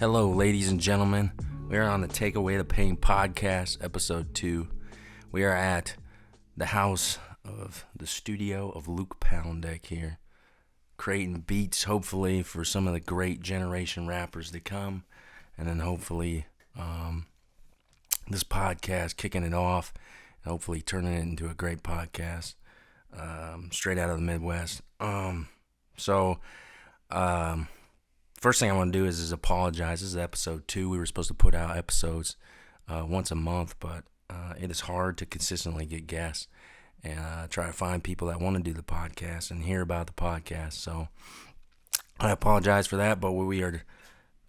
Hello, ladies and gentlemen. We are on the Take Away the Pain podcast, episode 2. We are at the house of the studio of Luke Poundek here, creating beats, hopefully, for some of the great generation rappers to come, and then hopefully this podcast kicking it off, and hopefully turning it into a great podcast, straight out of the Midwest. First thing I want to do is apologize. This is episode 2. We were supposed to put out episodes once a month, but it is hard to consistently get guests and try to find people that want to do the podcast and hear about the podcast. So I apologize for that, but what we are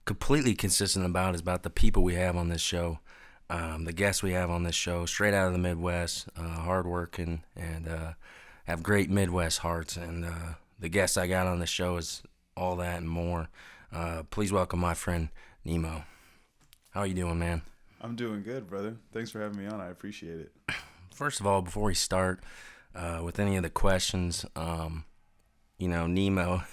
completely consistent about is about the people we have on this show, the guests we have on this show, straight out of the Midwest, hardworking, and have great Midwest hearts. And the guests I got on this show is all that and more. Please welcome my friend Nemo. How are you doing, man? I'm doing good, brother. Thanks for having me on. I appreciate it. First of all, before we start with any of the questions, Nemo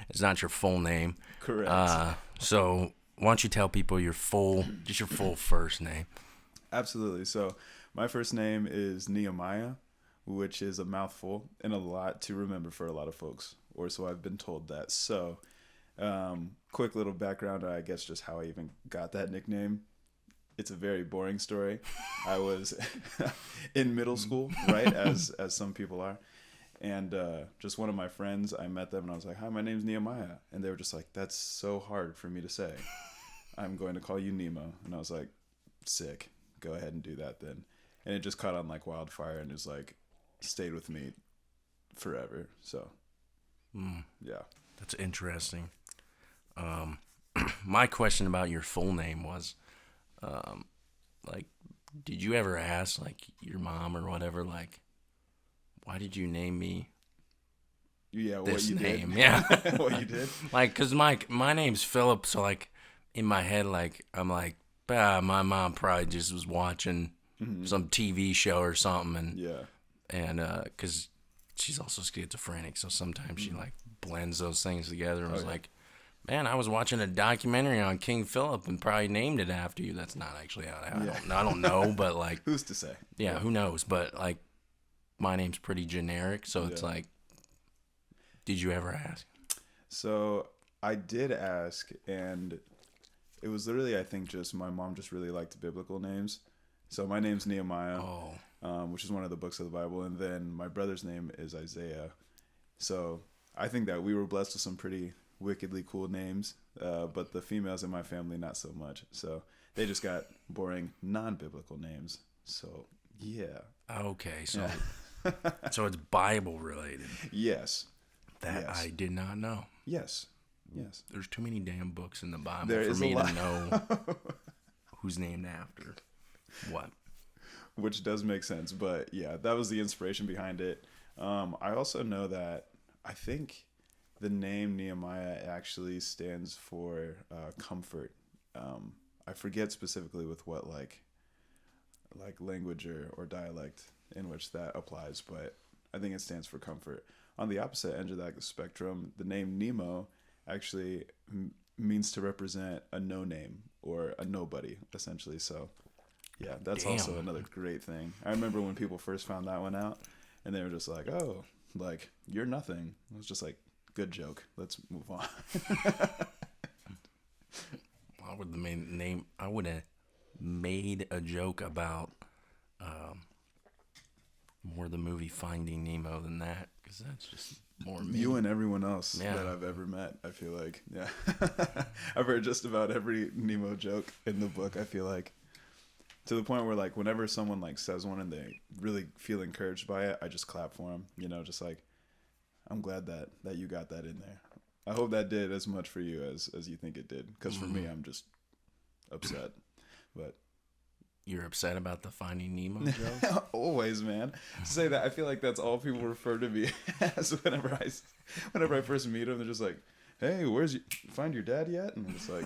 is not your full name. Correct. So why don't you tell people your full first name? Absolutely. So my first name is Nehemiah, which is a mouthful and a lot to remember for a lot of folks, or so I've been told that. So quick little background, I guess, just how I even got that nickname. It's a very boring story. I was in middle school, right, as some people are, and just one of my friends, I met them and I was like, hi, my name's Nehemiah, and they were just like, that's so hard for me to say. I'm going to call you Nemo. And I was like, sick, go ahead and do that then. And it just caught on like wildfire and is like stayed with me forever. So yeah, that's interesting. My question about your full name was, did you ever ask, your mom or whatever, why did you name me this name? Did. Yeah. What you did? Because my name's Philip, so, in my head, I'm like, my mom probably just was watching some TV show or something, and because she's also schizophrenic, so sometimes she, blends those things together and was like, man, I was watching a documentary on King Philip and probably named it after you. That's not actually how I don't know, but who's to say? Yeah, who knows? But my name's pretty generic, so it's did you ever ask? So I did ask, and it was literally, I think, just my mom just really liked biblical names. So my name's Nehemiah, which is one of the books of the Bible, and then my brother's name is Isaiah. So I think that we were blessed with some pretty wickedly cool names, but the females in my family not so much. So they just got boring non-biblical names. So yeah. Okay, so so it's Bible related. Yes. That I did not know. Yes. There's too many damn books in the Bible for me to know who's named after what. Which does make sense, but yeah, that was the inspiration behind it. I also know that I think the name Nehemiah actually stands for comfort. I forget specifically with what like language or dialect in which that applies, but I think it stands for comfort. On the opposite end of that spectrum, the name Nemo actually means to represent a no name or a nobody, essentially. So yeah, that's also another great thing. I remember when people first found that one out and they were just like, oh, you're nothing. I was just like, good joke. Let's move on. I would have made a joke about more the movie Finding Nemo than that, because that's just more me. You and everyone else that I've ever met, I feel like. Yeah. I've heard just about every Nemo joke in the book, I feel like. To the point where, whenever someone, says one and they really feel encouraged by it, I just clap for them. Just I'm glad that you got that in there. I hope that did as much for you as you think it did. Because for me, I'm just upset. But you're upset about the Finding Nemo joke? Always, man. To say that, I feel like that's all people refer to me as whenever I first meet them. They're just like, hey, find your dad yet? And I'm just like,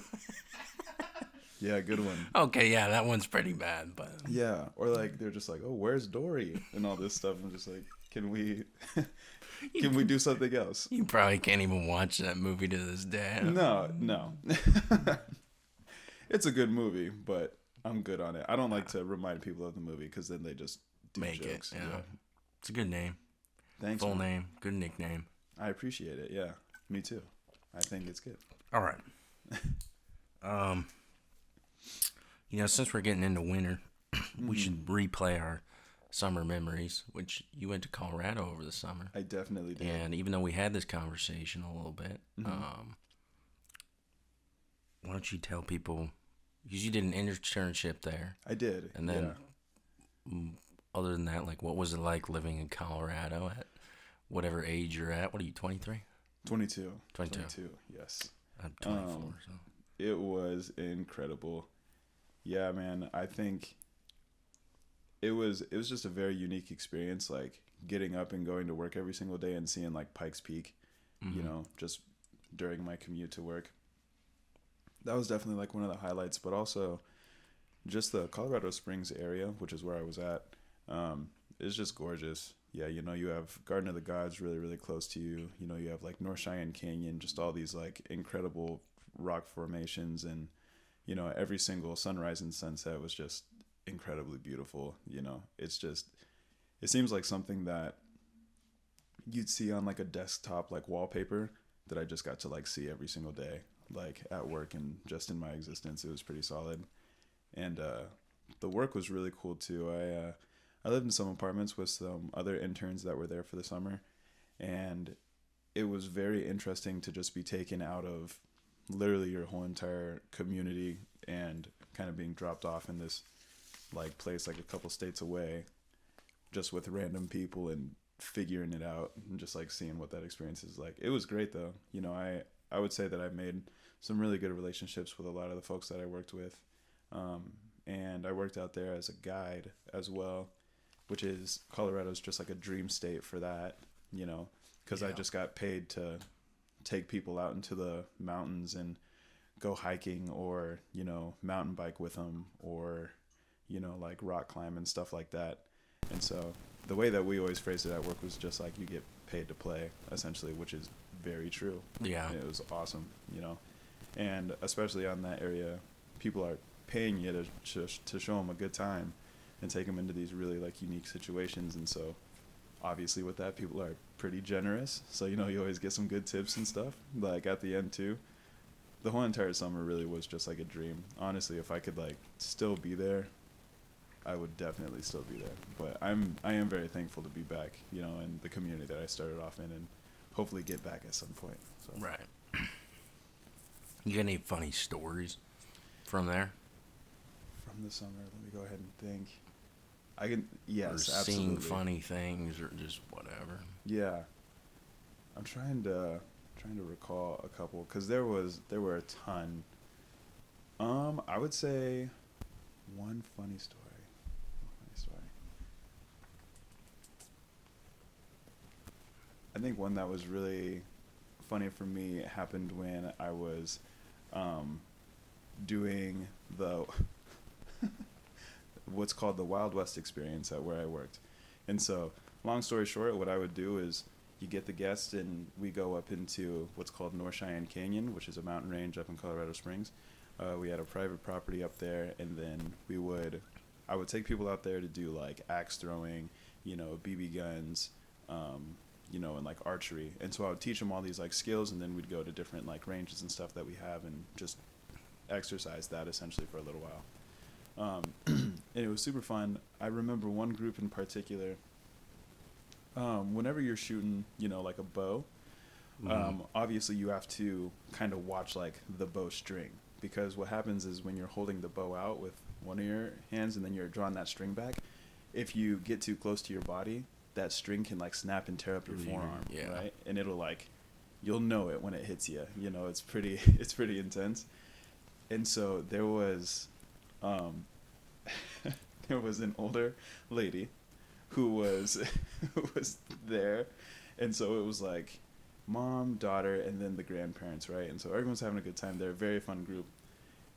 yeah, good one. Okay, yeah, that one's pretty bad. But yeah, or they're just like, oh, where's Dory? And all this stuff. I'm just like, can we do something else? You probably can't even watch that movie to this day. No. It's a good movie, but I'm good on it. I don't like to remind people of the movie because then they just do Make jokes. it. Yeah. It's a good name. Thanks. Full Man. name. Good nickname. I appreciate it. Yeah, me too. I think it's good. All right. Since we're getting into winter, we should replay our summer memories, which you went to Colorado over the summer. I definitely did. And even though we had this conversation a little bit, why don't you tell people, because you did an internship there. I did. And then, other than that, like, what was it like living in Colorado at whatever age you're at? What are you, 23? 22. 22, yes. I'm 24, so. It was incredible. Yeah, man, I think it was just a very unique experience, like getting up and going to work every single day and seeing like Pikes Peak, just during my commute to work. That was definitely like one of the highlights, but also just the Colorado Springs area, which is where I was at, is just gorgeous. Yeah, you have Garden of the Gods really, really close to you. You have like North Cheyenne Canyon, just all these like incredible rock formations, and every single sunrise and sunset was just incredibly beautiful. It seems like something that you'd see on like a desktop like wallpaper that I just got to like see every single day, like at work and just in my existence. It was pretty solid. And the work was really cool too. I lived in some apartments with some other interns that were there for the summer, and it was very interesting to just be taken out of literally your whole entire community and kind of being dropped off in this like place like a couple states away, just with random people and figuring it out and just like seeing what that experience is like. It was great though. I would say that I've made some really good relationships with a lot of the folks that I worked with. And I worked out there as a guide as well, which is Colorado's just like a dream state for that, because I just got paid to take people out into the mountains and go hiking or, mountain bike with them or, like rock climb and stuff like that. And so the way that we always phrased it at work was just like you get paid to play, essentially, which is very true. Yeah. And it was awesome, and especially on that area, people are paying you to show them a good time and take them into these really like unique situations. And so obviously with that, people are pretty generous. So, you always get some good tips and stuff like at the end too. The whole entire summer really was just like a dream. Honestly, if I could like still be there, I would definitely still be there. But I am very thankful to be back, in the community that I started off in, and hopefully get back at some point. So. Right. You got any funny stories from there? From the summer, let me go ahead and think. I can, yes, or absolutely. seeing funny things or just whatever. Yeah, I'm trying to recall a couple because there were a ton. I would say one funny story. I think one that was really funny for me happened when I was doing the what's called the Wild West experience at where I worked. And so, long story short, what I would do is you get the guests and we go up into what's called North Cheyenne Canyon, which is a mountain range up in Colorado Springs. We had a private property up there, and then I would take people out there to do like axe throwing, BB guns, and like archery. And so I would teach them all these like skills, and then we'd go to different like ranges and stuff that we have and just exercise that essentially for a little while. And it was super fun. I remember one group in particular, whenever you're shooting, like a bow, obviously you have to kind of watch like the bow string, because what happens is when you're holding the bow out with one of your hands and then you're drawing that string back, if you get too close to your body, that string can like snap and tear up your forearm, right? And it'll like, you'll know it when it hits you. It's pretty intense. And so there was there was an older lady who was there, and so it was like mom, daughter, and then the grandparents, right? And so everyone's having a good time. They're a very fun group.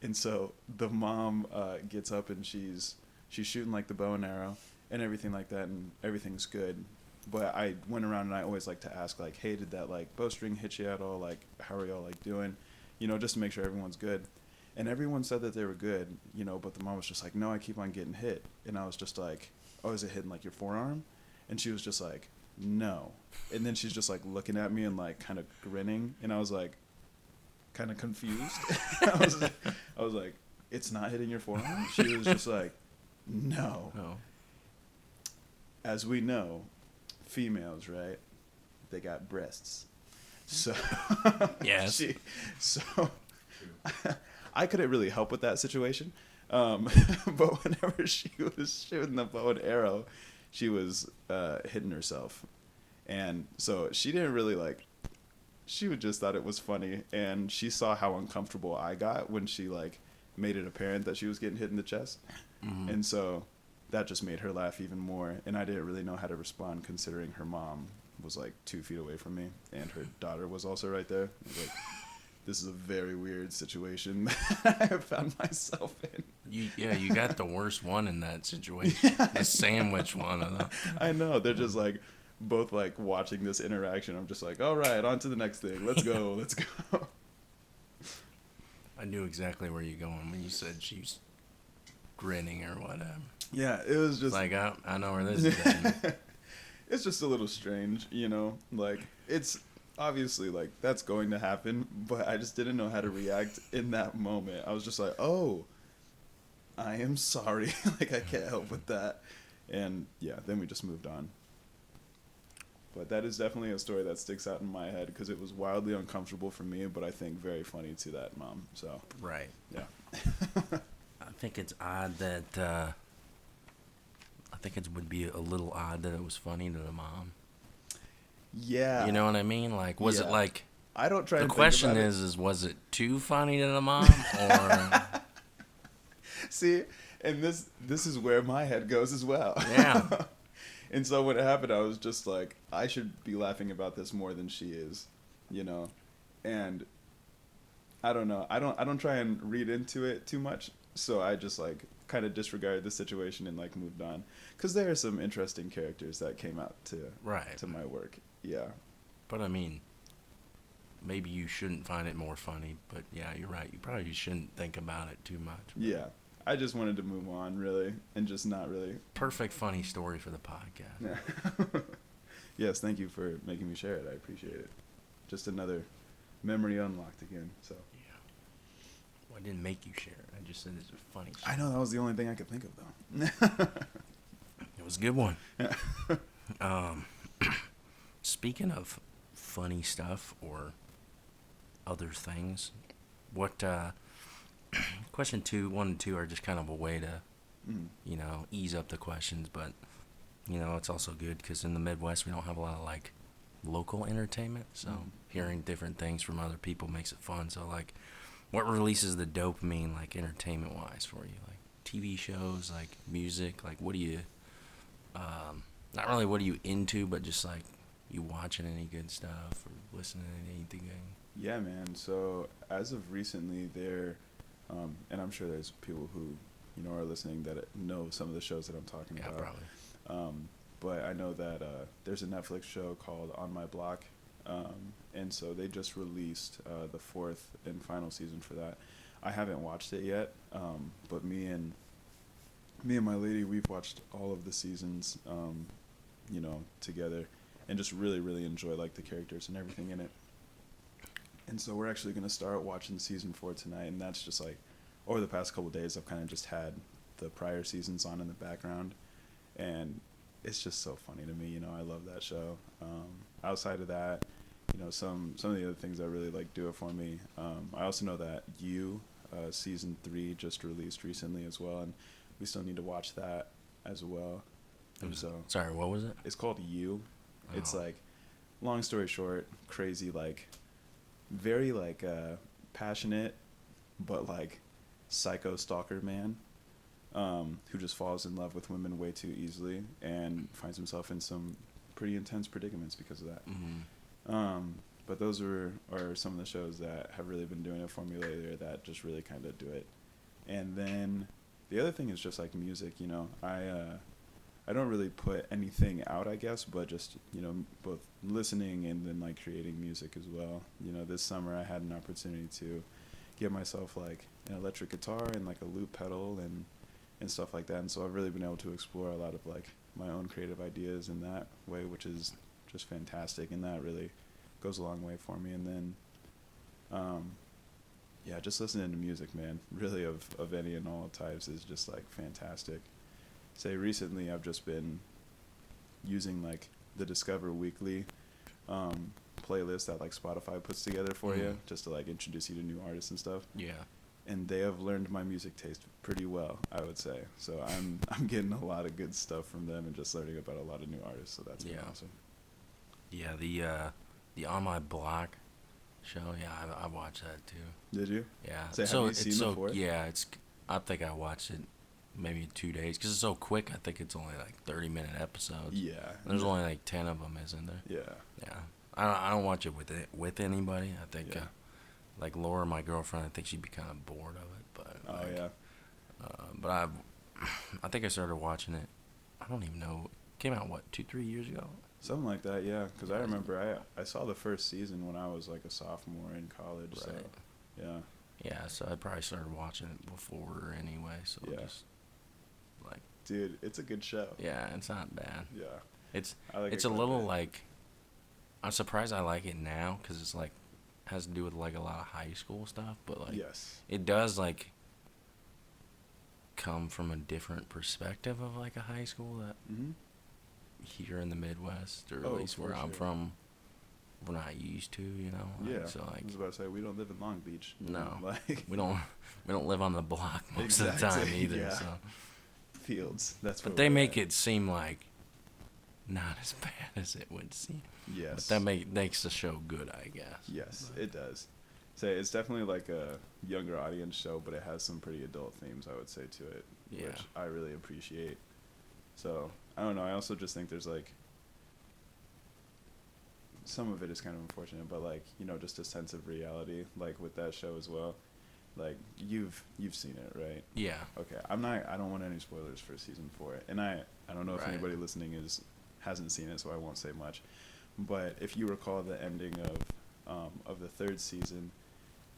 And so the mom gets up and she's shooting like the bow and arrow and everything like that, and everything's good. But I went around and I always like to ask like, hey, did that like bowstring hit you at all? Like, how are y'all like doing? Just to make sure everyone's good. And everyone said that they were good, you know, but the mom was just like, no, I keep on getting hit. And I was just like, oh, is it hitting like your forearm? And she was just like, no. And then she's just like looking at me and like kind of grinning. And I was like, kind of confused. I was like, it's not hitting your forearm? She was just like, no. Oh. As we know, females, right? They got breasts. So, Yes. So I couldn't really help with that situation. But whenever she was shooting the bow and arrow, she was hitting herself. And so she didn't really like, she would just thought it was funny. And she saw how uncomfortable I got when she like made it apparent that she was getting hit in the chest. Mm-hmm. And so that just made her laugh even more. And I didn't really know how to respond considering her mom was like 2 feet away from me and her daughter was also right there. I was like, this is a very weird situation that I have found myself in. You got the worst one in that situation. Yeah. The sandwich one. I know. They're just like both like watching this interaction. I'm just like, all right, on to the next thing. Let's go. Let's go. I knew exactly where you're going when you said she's grinning or whatever. Yeah, it was just like, I know where this is at. It's just a little strange, you know? Like, it's obviously, like, that's going to happen, but I just didn't know how to react in that moment. I was just like, oh, I am sorry. Like, I can't help with that. And, yeah, then we just moved on. But that is definitely a story that sticks out in my head because it was wildly uncomfortable for me, but I think very funny to that mom. So, right. Yeah. I think it's odd that... I think it would be a little odd that it was funny to the mom. Yeah. You know what I mean? Like, was it like... I don't try the to think question about is, was it too funny to the mom? Or... See, and this is where my head goes as well. Yeah. And so when it happened, I was just like, I should be laughing about this more than she is, you know? And I don't know. I don't try and read into it too much. So I just like kind of disregarded the situation and like moved on. Because there are some interesting characters that came out to my work. Yeah. But I mean, maybe you shouldn't find it more funny. But yeah, you're right. You probably shouldn't think about it too much. Yeah. I just wanted to move on, really, and just not really. Perfect funny story for the podcast. Yeah. Yes, thank you for making me share it. I appreciate it. Just another memory unlocked again. So. Yeah. Well, I didn't make you share it. I just said it's a funny story. I know, that was the only thing I could think of, though. It was a good one. Speaking of funny stuff or other things, what... Question 1 and 2 are just kind of a way to, you know, ease up the questions. But, you know, it's also good because in the Midwest we don't have a lot of, like, local entertainment. So hearing different things from other people makes it fun. So, like, what releases the dopamine, like, entertainment-wise for you? Like, TV shows, like, music? Like, what do you, not really what are you into, but just, like, you watching any good stuff or listening to anything? Yeah, man. So, as of recently, and I'm sure there's people who, you know, are listening that know some of the shows that I'm talking about. Yeah, probably. But I know that there's a Netflix show called On My Block, and so they just released the 4th and final season for that. I haven't watched it yet, but me and my lady, we've watched all of the seasons, you know, together, and just really, really enjoy like the characters and everything in it. And so we're actually going to start watching season 4 tonight, and that's just like, over the past couple of days, I've kind of just had the prior seasons on in the background, and it's just so funny to me, you know, I love that show. Outside of that, you know, some of the other things that really like do it for me, I also know that season 3 just released recently as well, and we still need to watch that as well. And so, sorry, what was it? It's called You. Oh. It's like, long story short, crazy, like, very like passionate but like psycho stalker man who just falls in love with women way too easily and finds himself in some pretty intense predicaments because of that. But those are some of the shows that have really been doing it for me lately, that just really kind of do it. And then the other thing is just like music, you know. I don't really put anything out, I guess, but just, you know, both listening and then like creating music as well. You know, this summer I had an opportunity to get myself like an electric guitar and like a loop pedal and stuff like that. And so I've really been able to explore a lot of like my own creative ideas in that way, which is just fantastic. And that really goes a long way for me. And then, yeah, just listening to music, man, really of any and all types is just like fantastic. Say recently I've just been using like the Discover Weekly playlist that like Spotify puts together for you, just to like introduce you to new artists and stuff. Yeah. And they have learned my music taste pretty well, I would say. So I'm getting a lot of good stuff from them and just learning about a lot of new artists. So that's been awesome. Yeah, the On My Block show. Yeah, I watched that too. Did you? Yeah. So have you seen before? Yeah, I think I watched it maybe 2 days because it's so quick. I think it's only like 30-minute episodes. Yeah. There's only like 10 of them, isn't there? Yeah. Yeah. I don't watch it with anybody. I think like Laura, my girlfriend, I think she'd be kind of bored of it. But but I think I started watching it. I don't even know. It came out what 2-3 years ago. Something like that, yeah. Because I remember I saw the first season when I was like a sophomore in college. Right. So yeah. Yeah, so I probably started watching it before anyway. So just like, dude, it's a good show. Yeah, it's not bad. Yeah. It's like it's a little like. I'm surprised I like it now because it's like has to do with like a lot of high school stuff, but like it does like come from a different perspective of like a high school that here in the Midwest, or at least where I'm from, we're not used to, you know. Like, so like, I was about to say we don't live in Long Beach. No, like we don't live on the block most of the time either. Yeah. So fields. But they make it seem like not as bad as it would seem. Yes. But that makes the show good, I guess. Yes, it does. Say it's definitely like a younger audience show, but it has some pretty adult themes, I would say, to it, which I really appreciate. So I don't know. I also just think there's like some of it is kind of unfortunate, but like, you know, just a sense of reality, like with that show as well. Like you've seen it, right? Yeah. Okay. I don't want any spoilers for season 4, and I don't know if anybody listening hasn't seen it, so I won't say much. But if you recall the ending of the 3rd season,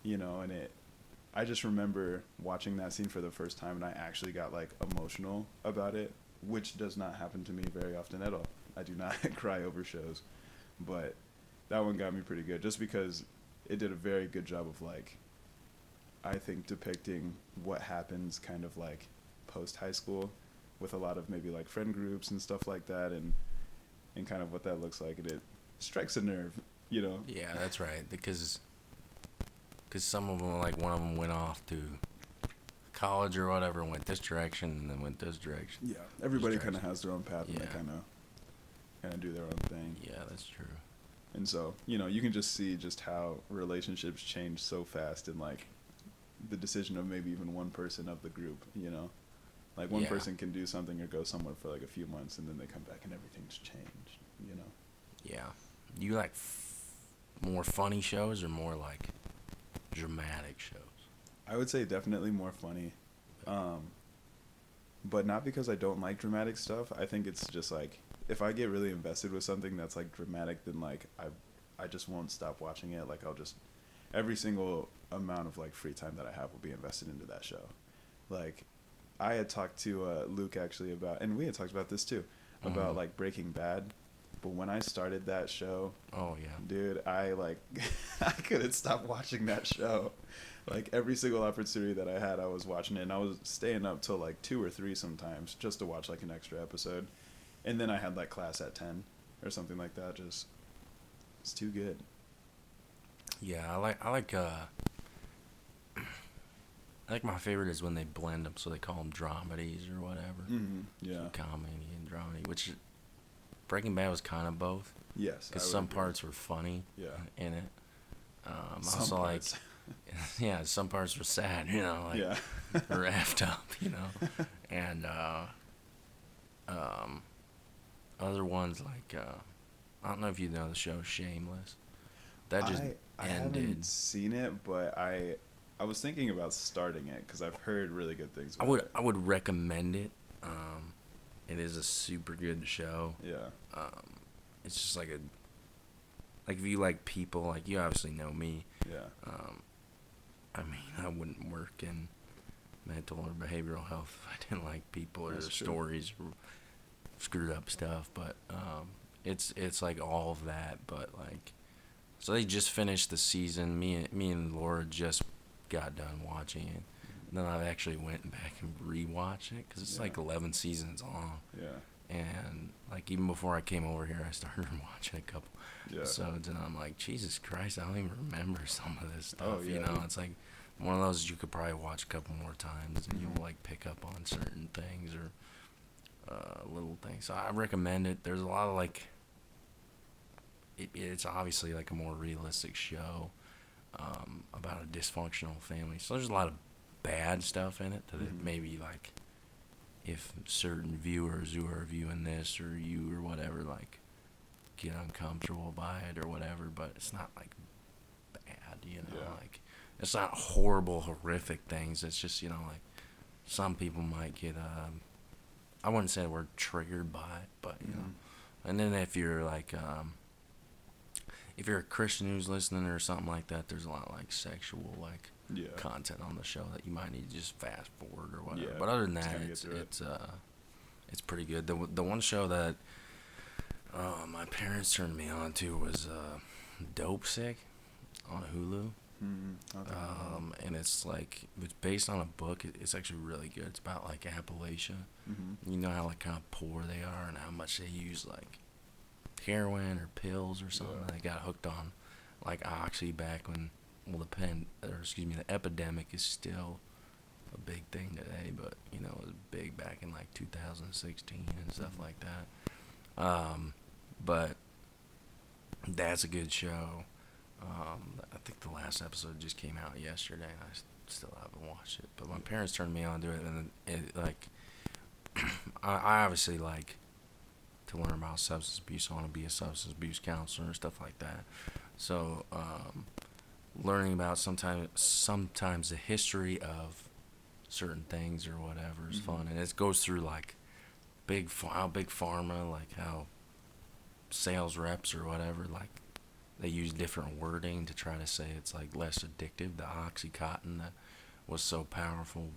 you know, and I just remember watching that scene for the first time, and I actually got like emotional about it, which does not happen to me very often at all. I do not cry over shows, but that one got me pretty good, just because it did a very good job of like, I think, depicting what happens kind of like post high school, with a lot of maybe like friend groups and stuff like that, and kind of what that looks like, and it strikes a nerve, you know. Yeah, that's right, because some of them, like one of them went off to college or whatever, and went this direction, and then went this direction. Yeah, everybody kind of has their own path, and Yeah. they kind of do their own thing. Yeah, that's true. And so, you know, you can just see just how relationships change so fast, and like the decision of maybe even one person of the group, you know, like one person can do something or go somewhere for like a few months, and then they come back and everything's changed, you know. Yeah. Do you like more funny shows or more like dramatic shows? I would say definitely more funny, but not because I don't like dramatic stuff. I think it's just like, if I get really invested with something that's like dramatic, then like I just won't stop watching it. Like I'll just, every single amount of like free time that I have will be invested into that show. Like I had talked to Luke actually about, and we had talked about this too, about like Breaking Bad. But when I started that show, dude, I like I couldn't stop watching that show. Like every single opportunity that I had, I was watching it, and I was staying up till like 2 or 3 sometimes just to watch like an extra episode. And then I had like class at 10 or something like that. Just, it's too good. Yeah, I like my favorite is when they blend them, so they call them dramedies or whatever. Mm-hmm. Yeah. So comedy and dramedy, which Breaking Bad was kind of both. Yes. Because some parts were funny. Yeah. In it. Some also parts. like, yeah, some parts were sad, you know, like or effed up, you know, and other ones like I don't know if you know the show Shameless. That just ended. I haven't seen it, but I was thinking about starting it because I've heard really good things about it. I would recommend it. It is a super good show. Yeah. It's just like if you like people, like you obviously know me. Yeah. I mean, I wouldn't work in mental or behavioral health if I didn't like people or their stories or screwed up stuff. But it's like all of that. But like, so they just finished the season. Me and Laura just got done watching it. And then I actually went back and rewatched it because it's like 11 seasons long. Yeah. And like even before I came over here, I started watching a couple episodes, and I'm like, Jesus Christ, I don't even remember some of this stuff. You know, it's like one of those you could probably watch a couple more times, and you'll like pick up on certain things or little things. So I recommend it. There's a lot of like, it's obviously like a more realistic show about a dysfunctional family. So there's a lot of bad stuff in it that maybe like, if certain viewers who are viewing this or you or whatever like get uncomfortable by it or whatever, but it's not like bad, you know, like it's not horrible, horrific things. It's just, you know, like some people might get I wouldn't say we're triggered by it, but you know. And then if you're like if you're a Christian who's listening or something like that, there's a lot of like sexual like content on the show that you might need to just fast forward or whatever. But other than that, it's pretty good. The one show that my parents turned me on to was Dope Sick on Hulu. And it's based on a book. It's actually really good. It's about like Appalachia. You know how like kind of poor they are and how much they use like heroin or pills or something. They got hooked on like oxy back when the epidemic is still a big thing today, but you know, it was big back in like 2016 and stuff like that. But that's a good show. I think the last episode just came out yesterday, and I still haven't watched it. But my parents turned me on to it, and it like I obviously like to learn about substance abuse. I want to be a substance abuse counselor and stuff like that. So learning about sometimes the history of certain things or whatever is fun, and it goes through like how big pharma, like how sales reps or whatever, like they use different wording to try to say it's like less addictive. The OxyContin that was so powerful,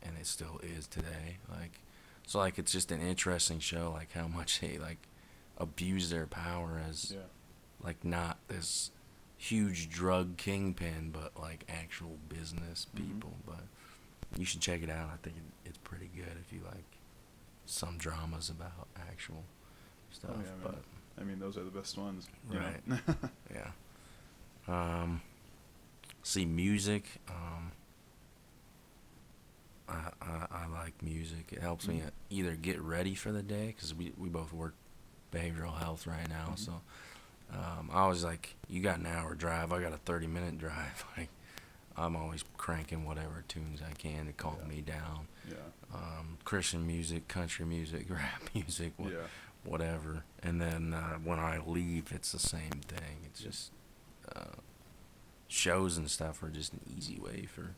and it still is today. Like, so like it's just an interesting show, like how much they like abuse their power as like not this huge drug kingpin, but like actual business people. But you should check it out. I think it's pretty good if you like some dramas about actual stuff. But I mean, those are the best ones, right? See, music. I like music. It helps me either get ready for the day, because we both work behavioral health right now, so I always like, you got an hour drive, I got a 30-minute drive. Like, I'm always cranking whatever tunes I can to calm me down. Christian music, country music, rap music, whatever. And then when I leave, it's the same thing. It's just shows and stuff are just an easy way for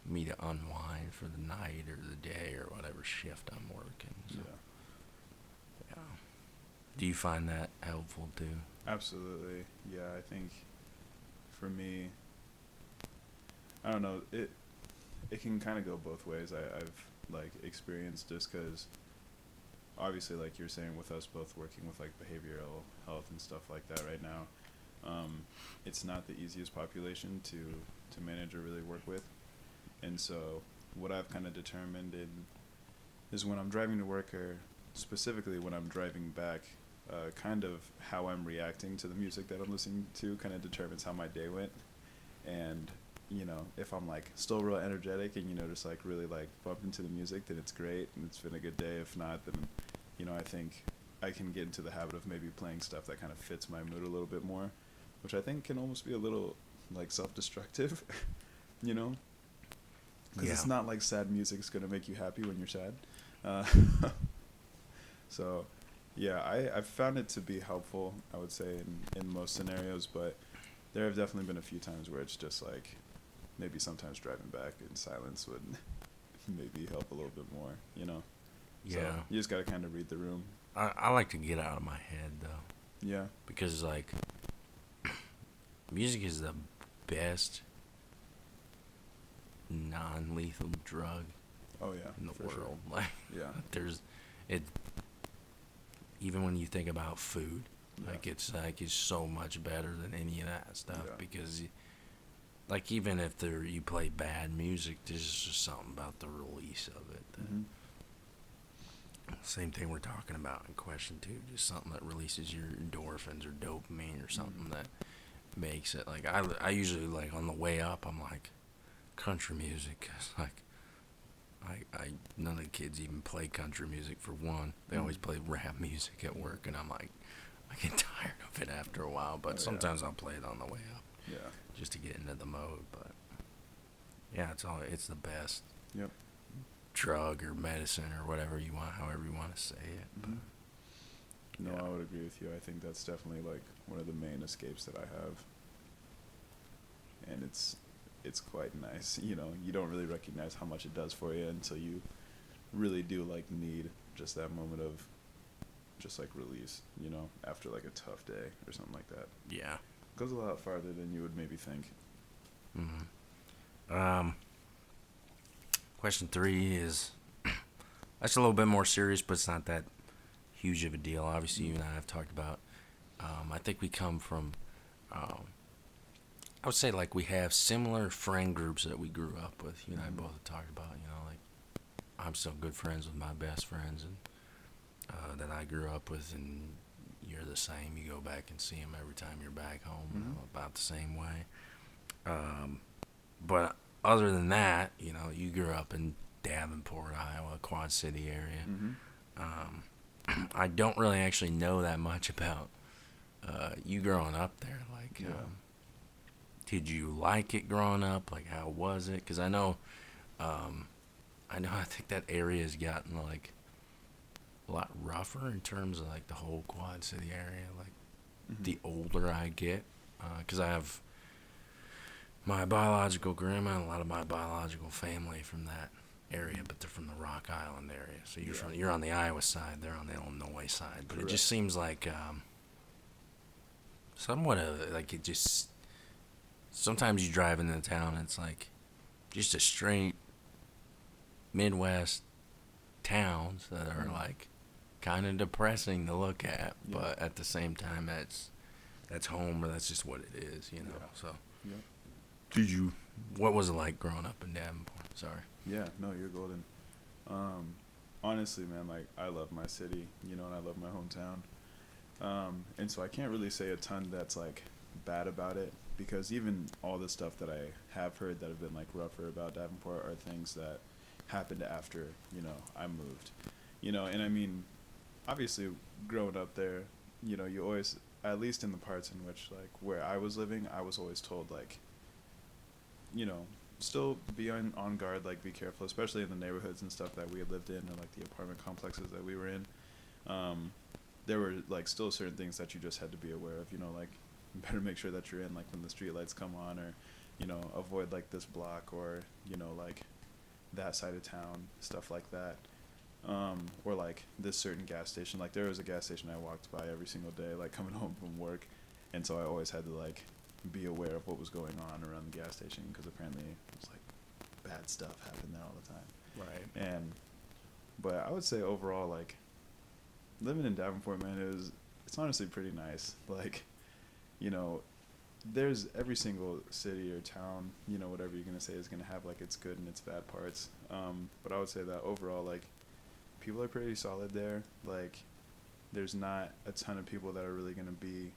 me to unwind for the night or the day or whatever shift I'm working. So, do you find that helpful too? Absolutely. Yeah, I think for me, I don't know, it can kind of go both ways. I've like experienced, just because obviously, like you're saying, with us both working with like behavioral health and stuff like that right now, it's not the easiest population to manage or really work with. And so what I've kind of determined is when I'm driving to work, or specifically when I'm driving back, kind of how I'm reacting to the music that I'm listening to kind of determines how my day went. And you know, if I'm like still real energetic and, you know, just like really like bump into the music, then it's great and it's been a good day. If not, then, you know, I think I can get into the habit of maybe playing stuff that kind of fits my mood a little bit more, which I think can almost be a little like self-destructive, you know, because it's not like sad music's going to make you happy when you're sad. So yeah, I've found it to be helpful, I would say, in most scenarios, but there have definitely been a few times where it's just like, maybe sometimes driving back in silence would maybe help a little bit more, you know? Yeah. So you just got to kind of read the room. I like to get out of my head, though. Yeah. Because, like, music is the best non-lethal drug Oh yeah, in the for world. sure. Like, Yeah. there's it. Even when you think about food, Yeah. it's so much better than any of that stuff Yeah. because, like, even if you play bad music, there's just something about the release of it. Mm-hmm. Same thing we're talking about in question 2, just something that releases your endorphins or dopamine or something that makes it, like, I usually, like, on the way up, I'm like, country music, 'cause, like, I none of the kids even play country music for one. They always play rap music at work, and I'm like, I get tired of it after a while, but sometimes I'll play it on the way up. Yeah. Just to get into the mode, but yeah, it's the best. Yep. Drug or medicine or whatever you want, however you want to say it. Mm-hmm. No, Yeah. I would agree with you. I think that's definitely like one of the main escapes that I have, and it's quite nice. You know, you don't really recognize how much it does for you until you really do like need just that moment of just like release. You know, after like a tough day or something like that. Yeah. Goes a lot farther than you would maybe think. Question 3 is that's a little bit more serious, but it's not that huge of a deal. Obviously, you and I have talked about. I think we come from. I would say like we have similar friend groups that we grew up with. You and I both have talked about. You know, like I'm still good friends with my best friends and that I grew up with, and you're the same. You go back and see them every time you're back home. You know, about the same way. But other than that, you know, you grew up in Davenport, Iowa, Quad City area. I don't really actually know that much about you growing up there. Like, did you like it growing up? Like, how was it? Because I know, I think that area has gotten like a lot rougher in terms of like the whole Quad City area. Like, the older I get, because I have my biological grandma and a lot of my biological family from that area, but they're from the Rock Island area. So you're on the Iowa side, they're on the Illinois side. But Correct. it just seems like somewhat of like it just. Sometimes you drive into town and it's like just a straight Midwest towns that are like kind of depressing to look at, but at the same time that's home, or that's just what it is, you know. So. What was it like growing up in Davenport? Sorry. Yeah, no, you're golden. Honestly, man, like I love my city, you know, and I love my hometown. And so I can't really say a ton that's like bad about it, because even all the stuff that I have heard that have been like rougher about Davenport are things that happened after, you know, I moved. You know, and I mean, obviously growing up there, you know, you always, at least in the parts in which like where I was living, I was always told like, you know, still be on guard, like be careful, especially in the neighborhoods and stuff that we had lived in, or like the apartment complexes that we were in. There were like still certain things that you just had to be aware of, you know, like you better make sure that you're in like when the street lights come on, or, you know, avoid like this block, or, you know, like that side of town, stuff like that. Or like this certain gas station, like there was a gas station I walked by every single day, like coming home from work, and so I always had to like be aware of what was going on around the gas station, because apparently it was like bad stuff happened there all the time. Right. But I would say overall, like living in Davenport, man, it's honestly pretty nice. Like, you know, there's every single city or town, you know, whatever you're gonna say, is gonna have like its good and its bad parts. But I would say that overall, like, people are pretty solid there. Like, there's not a ton of people that are really gonna be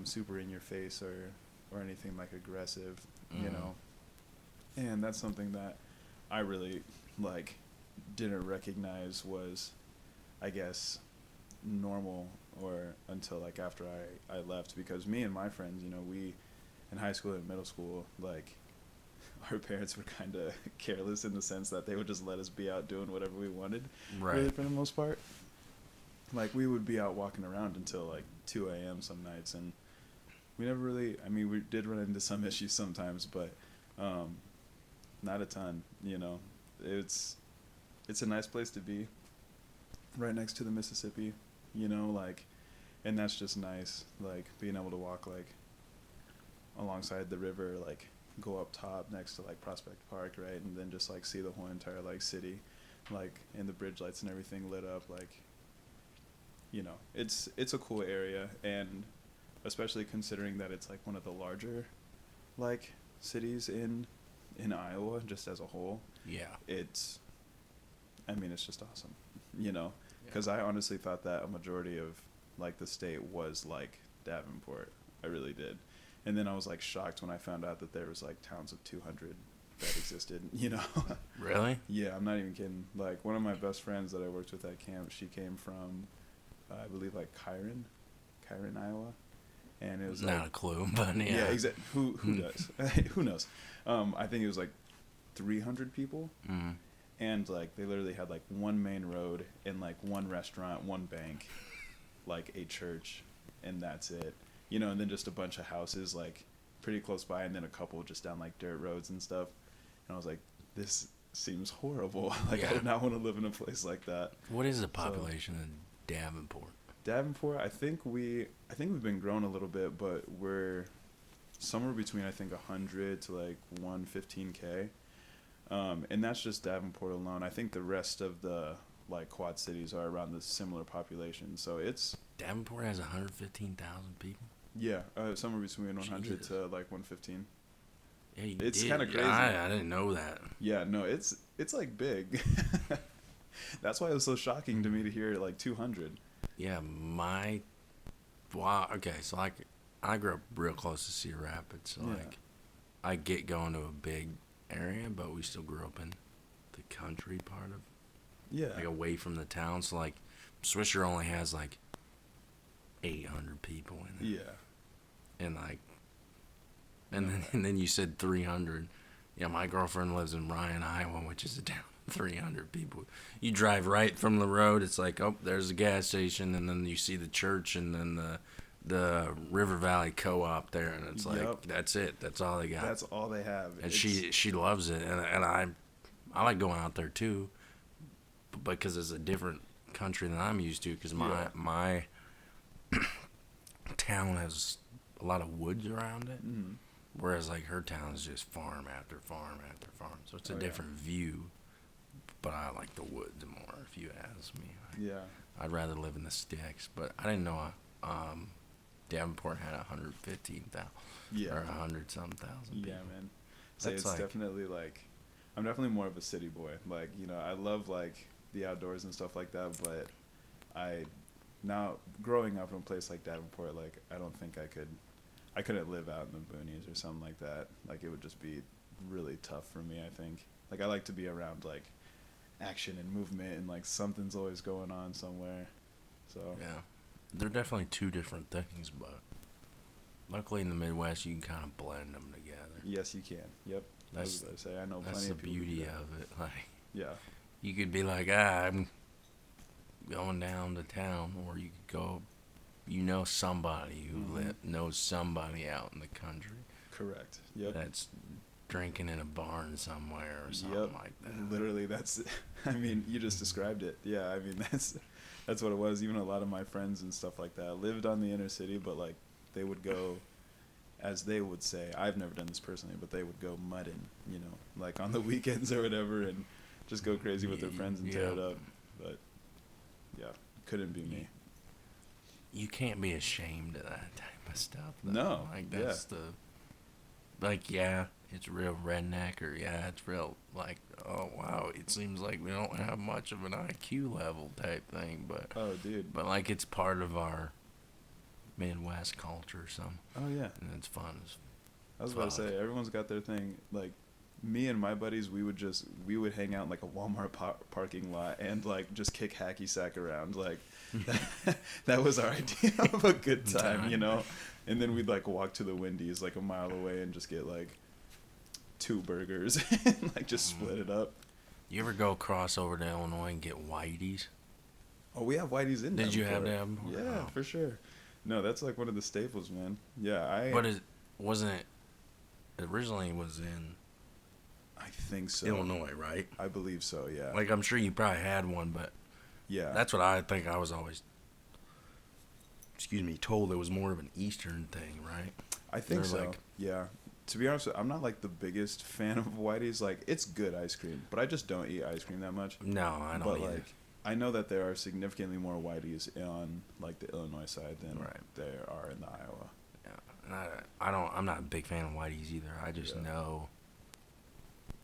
super in your face or anything like aggressive, you know. And that's something that I really like didn't recognize was, I guess, normal, or until like after I left, because me and my friends, you know, we in high school and middle school, like our parents were kind of careless in the sense that they would just let us be out doing whatever we wanted, really, for the most part. Like, we would be out walking around until like 2 a.m. some nights, and we never really, I mean, we did run into some issues sometimes, but not a ton, you know. It's a nice place to be, right next to the Mississippi, you know, like, and that's just nice, like being able to walk like alongside the river, like go up top next to like Prospect Park, right, and then just like see the whole entire like city, like and the bridge lights and everything lit up, like, you know, it's a cool area, and especially considering that it's like one of the larger like cities in Iowa just as a whole. Yeah. It's just awesome, you know, Yeah. because I honestly thought that a majority of like the state was like Davenport. I really did. And then I was like shocked when I found out that there was like towns of 200 that existed, you know. Really? Yeah, I'm not even kidding. Like one of my best friends that I worked with at camp, she came from I believe like Kyron, Iowa. And it was not like, a clue, but yeah. Yeah, exactly. Who does? Who knows? I think it was like 300 people. Mm-hmm. And like they literally had like one main road and like one restaurant, one bank, like a church, and that's it. You know, and then just a bunch of houses like pretty close by, and then a couple just down like dirt roads and stuff. And I was like, this seems horrible. Like I Yeah. did not want to live in a place like that. What is the population in Davenport? Davenport, I think we've been growing a little bit, but we're somewhere between I think 100 to like 115K. And that's just Davenport alone. I think the rest of the like Quad Cities are around the similar population. So it's Davenport has 115,000 people. yeah, somewhere between 100 Jesus. to like 115. Yeah, you It's did. kinda crazy. I didn't know that. Yeah, no, it's like big. That's why it was so shocking to me to hear like 200. Yeah, wow. Okay, so like I grew up real close to Cedar Rapids, so Yeah. like I get going to a big area, but we still grew up in the country part of, Yeah. like away from the town. So like Swisher only has like 800 people in it. Yeah. And like, and then you said 300. Yeah, my girlfriend lives in Ryan, Iowa, which is a town of 300 people. You drive right from the road. It's like, oh, there's a gas station, and then you see the church, and then the River Valley Co-op there, and it's like, Yep. that's it. That's all they got. That's all they have. And she loves it, and I like going out there too, because it's a different country than I'm used to. Because my town has a lot of woods around it, whereas like her town is just farm after farm after farm. So it's a different view. But I like the woods more, if you ask me. Yeah. I'd rather live in the sticks, but I didn't know Davenport had 115,000 Yeah. or 100-something thousand people. Yeah, man. So That's it's like- definitely like, I'm definitely more of a city boy. Like, you know, I love like the outdoors and stuff like that, but now growing up in a place like Davenport, like I don't think I couldn't live out in the boonies or something like that. Like it would just be really tough for me, I think. Like I like to be around like action and movement, and like something's always going on somewhere. So Yeah. They're definitely two different things, but luckily in the Midwest you can kind of blend them together. yes, you can. Yep. I was That's about to say, I know that's plenty the of people who do beauty that. of it. Like Yeah. you could be like, I'm going down to town, or you could go, you know, somebody who knows somebody out in the country Correct. Yep. that's drinking in a barn somewhere or something like that. Literally, that's. I mean, you just described it. Yeah, I mean that's what it was. Even a lot of my friends and stuff like that lived on the inner city, but like they would go, as they would say. I've never done this personally, but they would go mudding, you know, like on the weekends or whatever, and just go crazy with their friends and tear it up. But yeah, couldn't be me. You can't be ashamed of that type of stuff, though. No, Like that's it's real redneck, or it's real like, oh wow, it seems like we don't have much of an IQ level type thing, but Oh, dude. but like it's part of our Midwest culture or something, Oh yeah. and it's fun. I was about to say, everyone's got their thing. Like, me and my buddies, we would hang out in like a Walmart parking lot and like just kick hacky sack around. Like, that was our idea of a good time, you know. And then we'd like walk to the Wendy's like a mile away and just get like 2 burgers and like just split it up. You ever go cross over to Illinois and get Whitey's? Oh, we have Whitey's in there. Did you have them? Yeah, Oh. for sure. No, that's like one of the staples, man. Yeah, But wasn't it originally was in I think so. Illinois, right? I believe so. Yeah. Like I'm sure you probably had one, but yeah. that's what I think. I was always, told it was more of an Eastern thing, right? I think They're so. like- Yeah. to be honest, I'm not like the biggest fan of Whitey's. Like, it's good ice cream, but I just don't eat ice cream that much. No, I don't But either. like, I know that there are significantly more Whitey's on like the Illinois side than Right. there are in the Iowa. Yeah, and I'm not a big fan of Whitey's either. I just Yeah. know,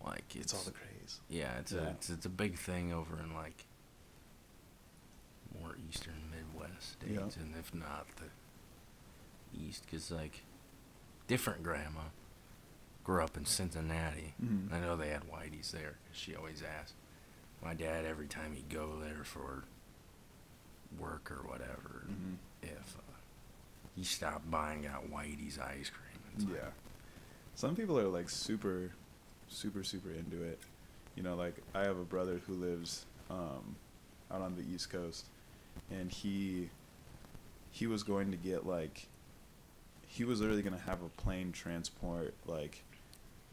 like, It's all the craze. yeah, Yeah. It's a big thing over in like more eastern Midwest states, Yeah. and if not the East, because like different grandma grew up in Cincinnati. Mhm. I know they had Whitey's there, 'cause she always asked my dad every time he'd go there for work or whatever Mhm. if he stopped buying out Whitey's ice cream. It's like, Yeah. Some people are like super into it. You know, like I have a brother who lives out on the East Coast, and he was going to get like, he was literally going to have a plane transport like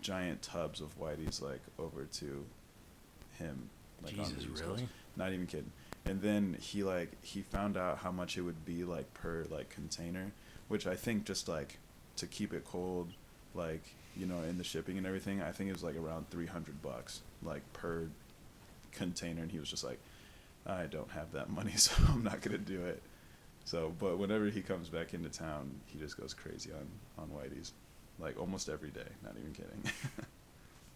giant tubs of Whitey's like over to him, like on the Jesus, East really? Coast. Not even kidding. And then he found out how much it would be like per like container, which I think just like to keep it cold, like, you know, in the shipping and everything, I think it was like around $300 like per container. And he was just like, I don't have that money, so I'm not gonna do it. So, but whenever he comes back into town, he just goes crazy on Whitey's, like almost every day. Not even kidding.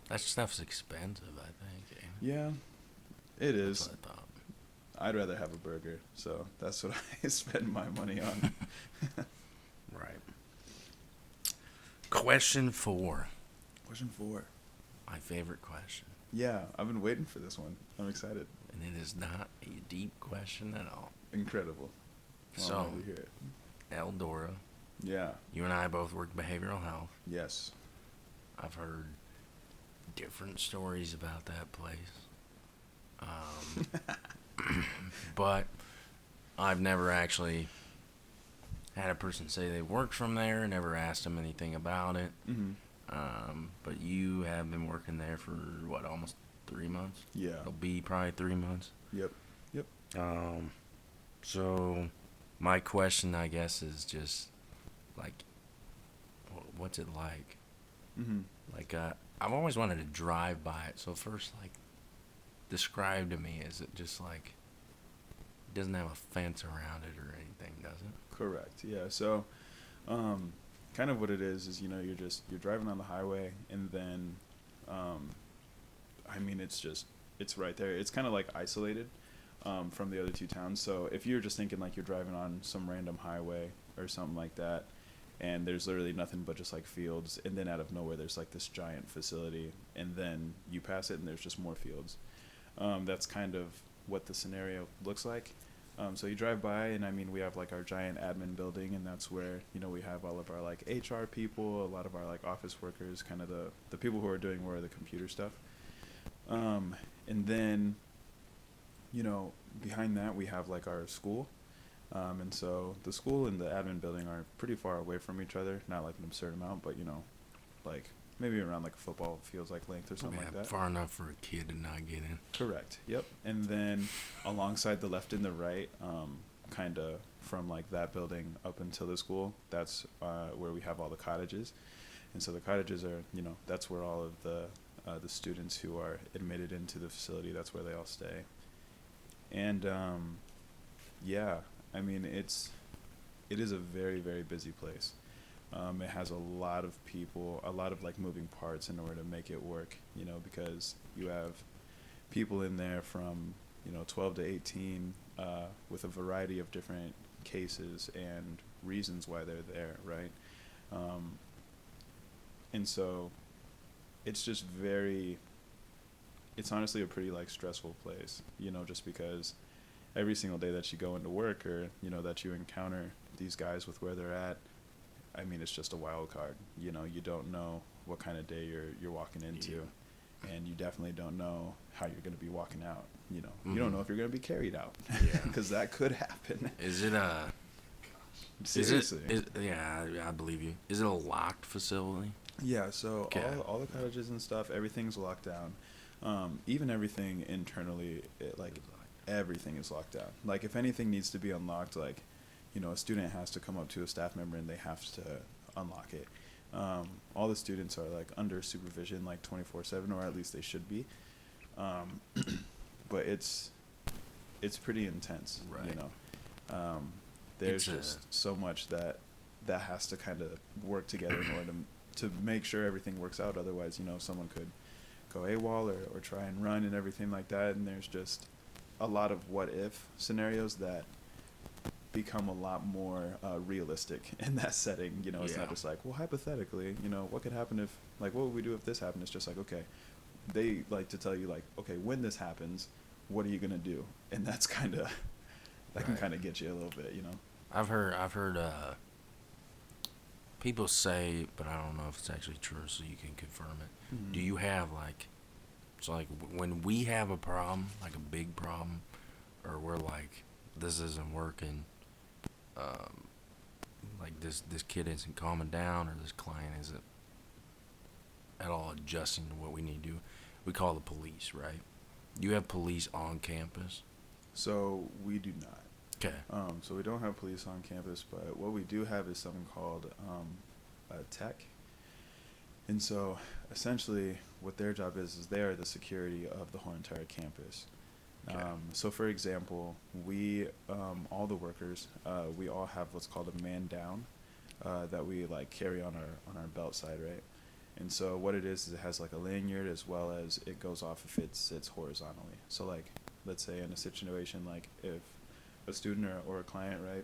That stuff's expensive, I think. Eh? Yeah, it is. That's what I thought. I'd rather have a burger, so that's what I spend my money on. Right. Question 4. Question 4. My favorite question. Yeah, I've been waiting for this one. I'm excited. And it is not a deep question at all. Incredible. So, I'm ready to hear it. Eldora, Yeah. you and I both work behavioral health. Yes. I've heard different stories about that place. But I've never actually had a person say they worked from there, never asked them anything about it. Mhm. But you have been working there for, what, almost 3 months? Yeah. It'll be probably 3 months. Yep. Yep. So my question, I guess, is just, like, what's it like? Mhm. Like, I've always wanted to drive by it. So first, like, describe to me, is it just like, it doesn't have a fence around it or anything, does it? Correct. Yeah. So, kind of what it is, you know, you're driving on the highway, and then, I mean, it's right there. It's kind of like isolated, from the other two towns. So if you're just thinking like you're driving on some random highway or something like that, and there's literally nothing but just like fields, and then out of nowhere there's like this giant facility, and then you pass it and there's just more fields. That's kind of what the scenario looks like. So you drive by, and I mean, we have like our giant admin building, and that's where, you know, we have all of our like HR people, a lot of our like office workers, kind of the people who are doing more of the computer stuff. And then, you know, behind that we have like our school. And so the school and the admin building are pretty far away from each other, not like an absurd amount, but, you know, like maybe around like a football field's like length or something Yeah, like that. far enough for a kid to not get in. Correct. Yep. And then alongside the left and the right, kind of from like that building up until the school, that's where we have all the cottages. And so the cottages are, you know, that's where all of the students who are admitted into the facility, that's where they all stay. And yeah, I mean, it is a very, very busy place. It has a lot of people, a lot of like moving parts in order to make it work, you know, because you have people in there from, you know, 12 to 18 with a variety of different cases and reasons why they're there, right? And so it's just it's honestly a pretty like stressful place, you know, just because every single day that you go into work, or, you know, that you encounter these guys with where they're at, I mean, it's just a wild card. You know, you don't know what kind of day you're walking into, and you definitely don't know how you're going to be walking out. You know, you don't know if you're going to be carried out, because that could happen. Is it a? Seriously. Yeah, I believe you. Is it a locked facility? Yeah. So Okay. all the cottages and stuff, everything's locked down. Even everything internally, everything is locked down. Like if anything needs to be unlocked, like, you know, a student has to come up to a staff member and they have to unlock it. All the students are like under supervision like 24/7, or at least they should be. Um, but it's pretty intense, Right. you know. There's It's just so much that has to kind of work together in order to make sure everything works out. Otherwise, you know, someone could go AWOL or try and run and everything like that. And there's just a lot of what if scenarios that become a lot more realistic in that setting. You know, it's not just like, well, hypothetically, you know, what could happen if, like, what would we do if this happened? It's just like, okay, they like to tell you, like, okay, when this happens, what are you gonna do? And that's kind of that can Right. kind of get you a little bit, you know. I've heard people say, but I don't know if it's actually true, so you can confirm it. Mhm. Do you have like, so like when we have a problem, like a big problem, or we're like, this isn't working, like this kid isn't calming down, or this client isn't at all adjusting to what we need to do, we call the police, right? You have police on campus? So we do not. Okay. So we don't have police on campus, but what we do have is something called a tech. And so essentially what their job is they are the security of the whole entire campus. Okay. So for example, we, all the workers, we all have what's called a man down that we like carry on our belt side, right? And so what it is it has like a lanyard as well as it goes off if it sits horizontally. So like, let's say in a situation like if a student or a client, right,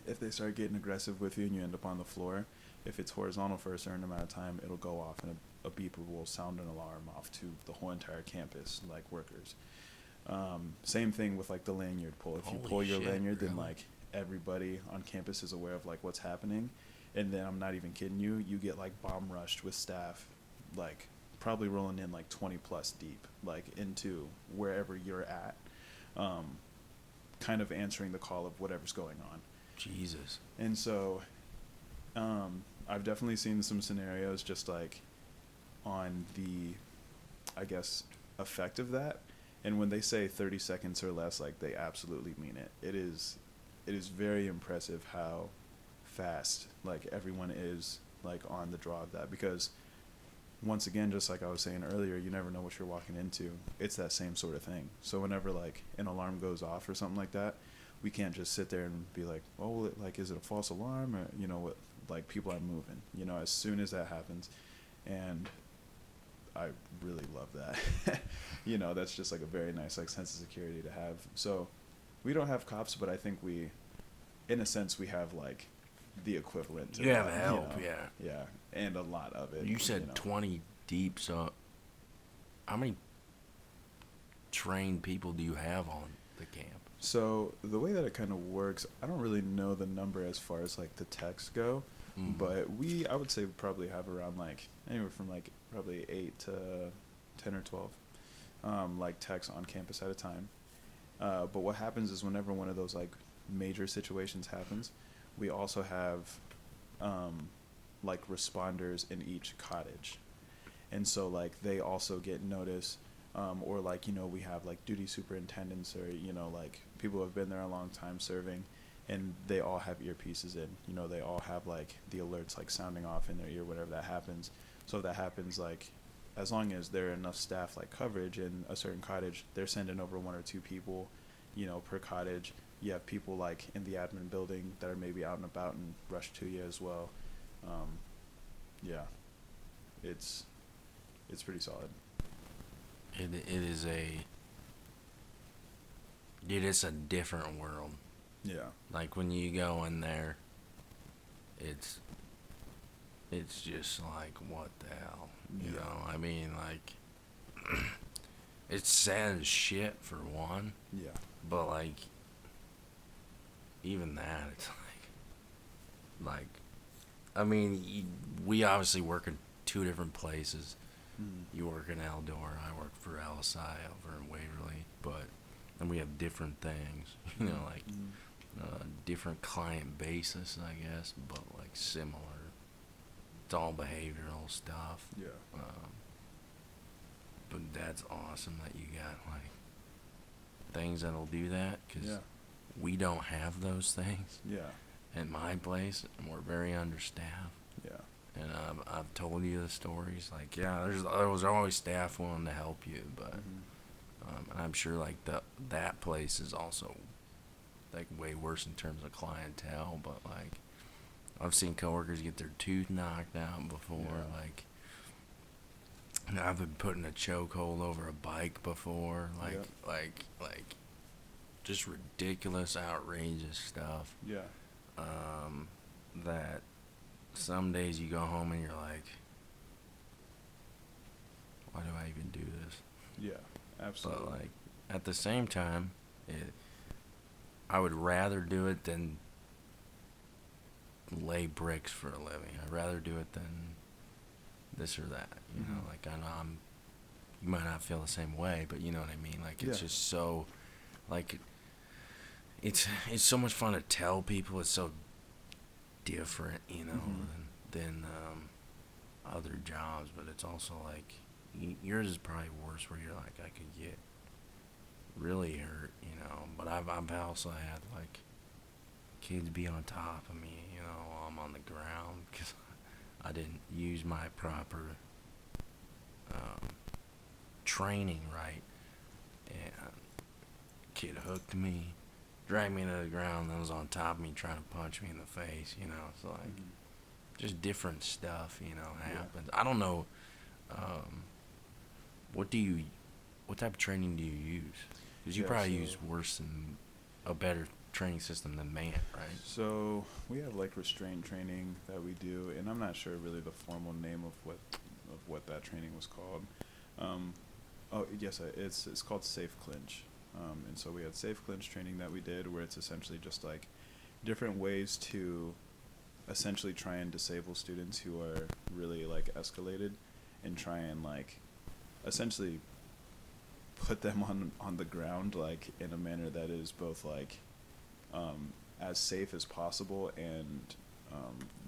if they start getting aggressive with you and you end up on the floor, if it's horizontal for a certain amount of time, it'll go off and a beeper will sound an alarm off to the whole entire campus, like workers. Same thing with like the lanyard pull. If you Holy pull your shit, lanyard, then really? like everybody on campus is aware of like what's happening. And then I'm not even kidding you, you get like bomb rushed with staff, like probably rolling in like 20 plus deep, like into wherever you're at, kind of answering the call of whatever's going on. Jesus. And so I've definitely seen some scenarios just like on the, I guess, effect of that. And when they say 30 seconds or less, like they absolutely mean it. It is very impressive how fast like everyone is like on the draw of that, because once again, just like I was saying earlier, you never know what you're walking into. It's that same sort of thing. So whenever like an alarm goes off or something like that, we can't just sit there and be like, oh, like, is it a false alarm, or you know what, like people are moving, you know, as soon as that happens. And I really love that. You know, that's just like a very nice like sense of security to have. So we don't have cops, but I think we, in a sense, we have like the equivalent to You have that, help, you know? Yeah, and a lot of it. You said know. 20 deep, so how many trained people do you have on the camp? So the way that it kind of works, I don't really know the number as far as like the techs go, but I would say we probably have around like anywhere from like probably 8 to 10 or 12 like techs on campus at a time. But what happens is whenever one of those like major situations happens, we also have like responders in each cottage. And so like they also get notice, or like, you know, we have like duty superintendents, or, you know, like people who have been there a long time serving, and they all have earpieces in, you know, they all have like the alerts like sounding off in their ear whenever that happens. So if that happens, like as long as there are enough staff like coverage in a certain cottage, they're sending over 1 or 2 people, you know, per cottage. You have people like in the admin building that are maybe out and about and rush to you as well. Yeah, it's pretty solid. It is a different world. Yeah. Like when you go in there, it's just like, what the hell, you Yeah. know? I mean, like, it's sad as shit for one, Yeah. but like, even that, it's like, I mean, we obviously work in 2 different places. You work in Eldor, I work for LSI over in Waverly, and we have different things, you know, like different client basis, I guess, but like similar. It's all behavioral stuff. Yeah. But that's awesome that you got like things that'll do that, because Yeah. we don't have those things Yeah. at my place, and we're very understaffed. Yeah. And I've told you the stories. Like, yeah, there was always staff willing to help you, but and I'm sure like that place is also like way worse in terms of clientele. But like, I've seen coworkers get their tooth knocked out before. Yeah. Like, I've been put in a chokehold over a bike before. Like, just ridiculous, outrageous stuff. Yeah. That some days you go home and you're like, why do I even do this? Yeah, absolutely. But like, at the same time, I would rather do it than lay bricks for a living. I'd rather do it than this or that. You know, like, I know you might not feel the same way, but you know what I mean. Like, it's just so, like, it's so much fun to tell people it's so different, you know, than other jobs, but it's also like yours is probably worse, where you're like, I could get really hurt, you know. But I've also had like kids be on top of me, you know, while I'm on the ground because I didn't use my proper training right, and kid hooked me, dragged me to the ground, then was on top of me trying to punch me in the face, you know. It's like just different stuff, you know, happens. I don't know, what type of training do you use? Because you probably use a better training system than man, right? So we have like restraint training that we do, and I'm not sure really the formal name of what that training was called. It's called safe clinch. And so we had safe clinch training that we did, where it's essentially just like different ways to essentially try and disable students who are really like escalated, and try and like essentially put them on the ground, like in a manner that is both like as safe as possible, and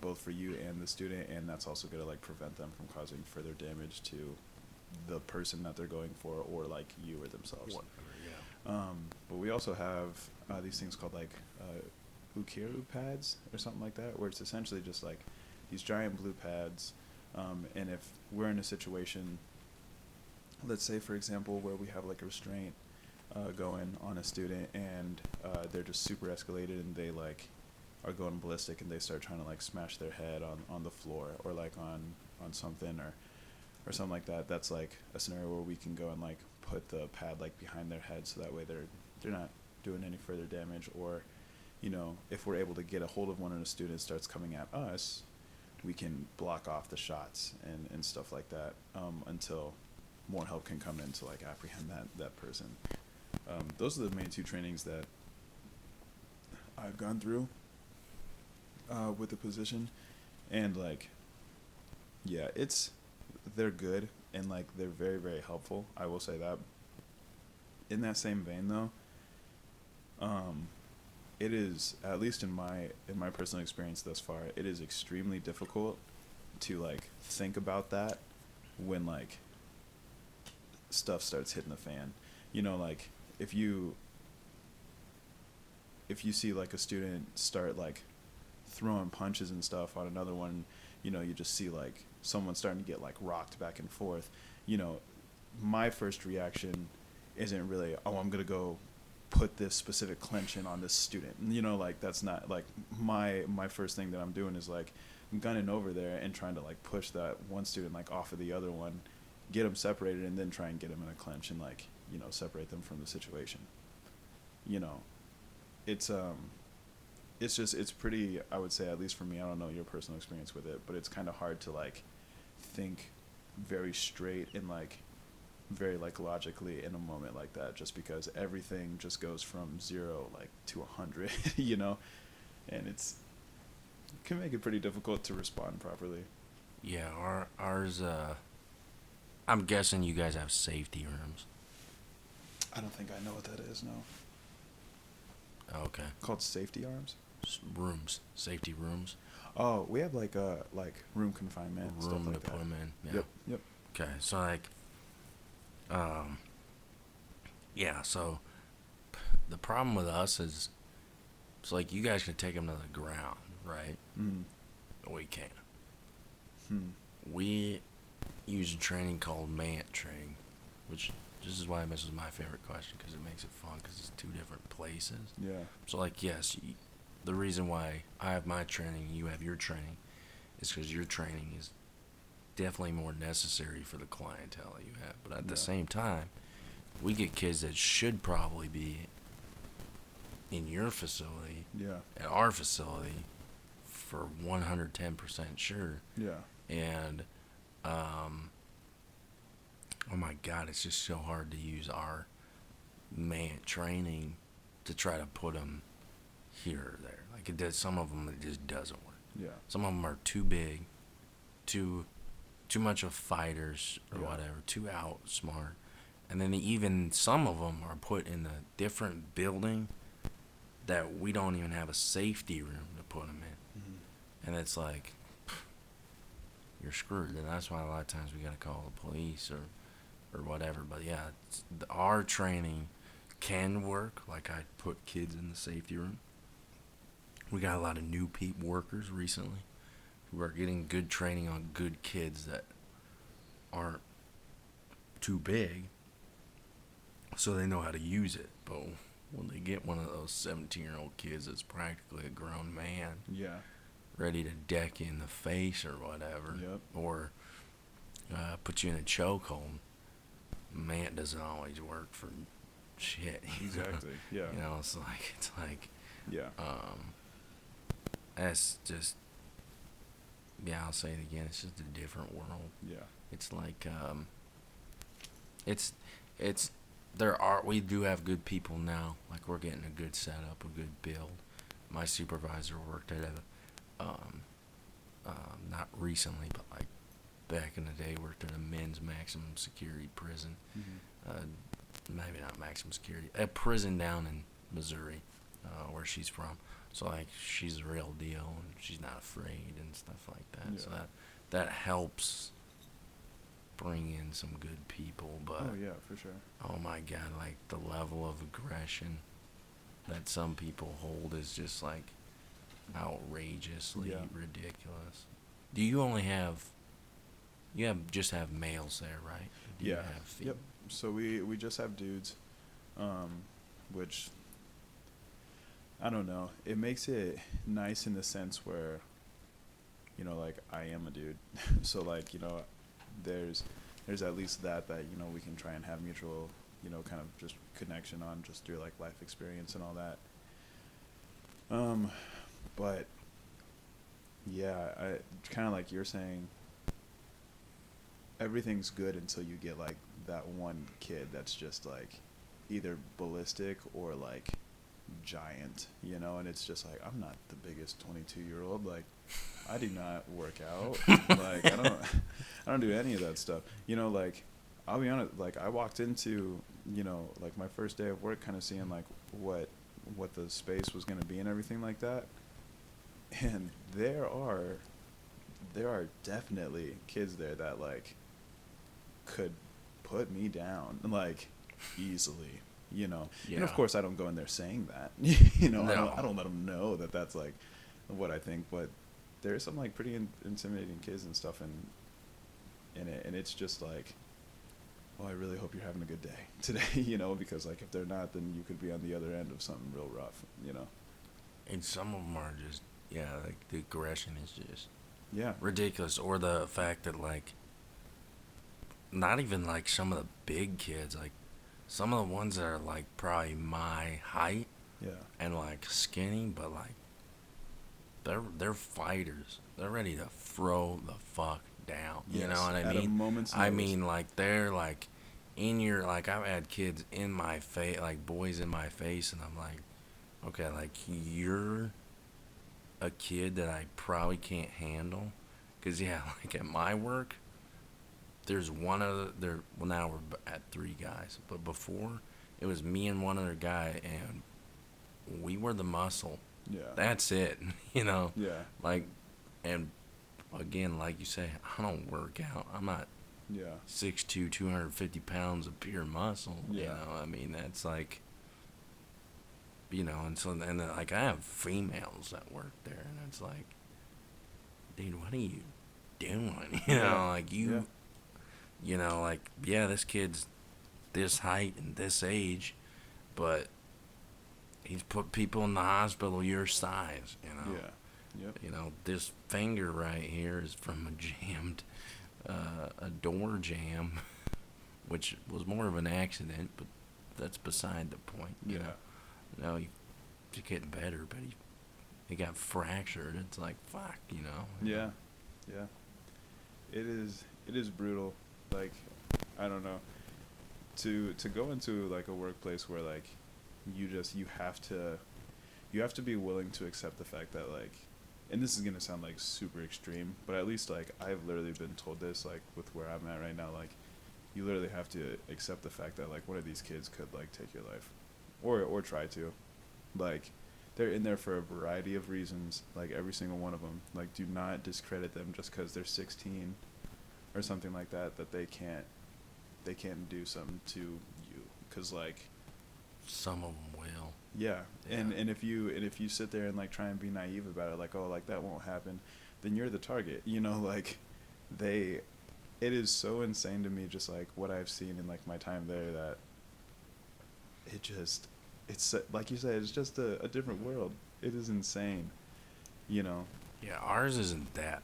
both for you and the student, and that's also going to like prevent them from causing further damage to the person that they're going for, or like you or themselves. But we also have these things called like ukiru pads or something like that, where it's essentially just like these giant blue pads, and if we're in a situation, let's say for example, where we have like a restraint going on a student, and they're just super escalated, and they like are going ballistic, and they start trying to like smash their head on the floor, or like on something, or something like that. That's like a scenario where we can go and like put the pad like behind their head, so that way they're not doing any further damage. Or, you know, if we're able to get a hold of one and a student starts coming at us, we can block off the shots and stuff like that, until more help can come in to like apprehend that person. Those are the main two trainings that I've gone through with the position, and like, yeah, they're good, and like they're very, very helpful. I will say that. In that same vein, though, it is, at least in my personal experience thus far, it is extremely difficult to like think about that when like stuff starts hitting the fan. You know, like if you see like a student start like throwing punches and stuff on another one, you know, you just see like someone starting to get like rocked back and forth. You know, my first reaction isn't really, oh, I'm gonna go put this specific clench in on this student. You know, like that's not like my first thing that I'm doing is like gunning over there and trying to like push that one student like off of the other one, get them separated, and then try and get them in a clench and like, you know, separate them from the situation. You know, it's pretty, I would say, at least for me, I don't know your personal experience with it, but it's kind of hard to like think very straight and like very like logically in a moment like that, just because everything just goes from 0 like to 100, you know, and it can make it pretty difficult to respond properly. Yeah, ours. I'm guessing you guys have safety rooms. I don't think I know what that is. No. Okay. Called safety arms. Rooms, safety rooms. Oh, we have like room confinement. Room stuff like to that. put them in. Yeah. Yep. Okay, so like, yeah. So the problem with us is, it's like you guys can take them to the ground, right? Mm. But we can't. We use a training called MANT training, which this is why this is my favorite question, because it makes it fun, because it's two different places. Yeah. So, like, yes, the reason why I have my training, you have your training, is because your training is definitely more necessary for the clientele that you have. But at the same time, we get kids that should probably be in your facility, at our facility, for 110% sure. Yeah. And, oh my God, it's just so hard to use our MANT training to try to put them here or there. Like, it does, some of them, it just doesn't work. Yeah. Some of them are too big, too much of fighters or whatever, too outsmart. And then even some of them are put in a different building that we don't even have a safety room to put them in. And it's like, you're screwed. And that's why a lot of times we got to call the police or whatever. But yeah, our training can work. Like, I put kids in the safety room. We got a lot of new workers recently who are getting good training on good kids that aren't too big, so they know how to use it. But when they get one of those 17-year-old kids that's practically a grown man, ready to deck you in the face or whatever, or put you in a chokehold, MANT doesn't always work for shit. Exactly. Yeah. You know, it's like, that's just, I'll say it again, it's just a different world. Yeah. It's like, we do have good people now. Like, we're getting a good setup, a good build. My supervisor worked at not recently, but like back in the day, worked at a men's maximum security prison. Maybe not maximum security, a prison down in Missouri, where she's from. So, like, she's the real deal, and she's not afraid and stuff like that. Yeah. So that helps bring in some good people. But for sure. Oh my God, like, the level of aggression that some people hold is just like outrageously ridiculous. Do you only have just have males there, right? Do you have Yep. So we just have dudes, which, I don't know. It makes it nice in the sense where, you know, like, I am a dude. So, like, you know, there's at least that, you know, we can try and have mutual, you know, kind of just connection on just through, like, life experience and all that. But, yeah, I kind of like you're saying, everything's good until you get, like, that one kid that's just, like, either ballistic or, like, giant, you know, and it's just like, I'm not the biggest 22-year-old, like, I do not work out, like, I don't do any of that stuff, you know. Like, I'll be honest, like, I walked into, you know, like, my first day of work, kind of seeing, like, what the space was going to be and everything like that, and there are definitely kids there that, like, could put me down, like, easily. You know, and of course I don't go in there saying that, you know, No. I don't let them know that that's, like, what I think, but there's some, like, pretty intimidating kids and stuff in it, and it's just like, well, I really hope you're having a good day today, you know, because, like, if they're not, then you could be on the other end of something real rough, you know. And some of them are just, like, the aggression is just ridiculous, or the fact that, like, not even, like, some of the big kids, like, some of the ones that are, like, probably my height and, like, skinny, but, like, they're fighters. They're ready to throw the fuck down. You know what I mean? At a moment's notice. I mean, like, they're, like, in your, like, I've had kids in my face, like, boys in my face, and I'm like, okay, like, you're a kid that I probably can't handle. Because, like, at my work, there's one other, well, now we're at 3 guys, but before, it was me and one other guy, and we were the muscle. That's it, you know? Like, and again, like you say, I don't work out. I'm not 6'2", 250 pounds of pure muscle, you know? I mean, that's like, you know, and so, and then, like, I have females that work there, and it's like, dude, what are you, doing? You know, like Yeah. you know, like, yeah, this kid's this height and this age, but he's put people in the hospital your size, you know. Yeah. Yep. You know, this finger right here is from a door jam, which was more of an accident, but that's beside the point, you know. No, he's getting better, but he got fractured. It's like, fuck, you know. Yeah. Yeah. It is brutal. Like, I don't know. To go into like a workplace where like you have to be willing to accept the fact that like, and this is gonna sound like super extreme, but at least like I've literally been told this like with where I'm at right now, like you literally have to accept the fact that like one of these kids could like take your life, or try to, like they're in there for a variety of reasons, like every single one of them. Like, do not discredit them just because they're 16 or something like that, that they can't do something to you, because like Some of them will. yeah. Yeah. And if you sit there and like try and be naive about it, like, oh, like that won't happen, then you're the target, you know. Like it is so insane to me, just like what I've seen in like my time there, that it's like you said, it's just a different world. It is insane, you know. Yeah, ours isn't that,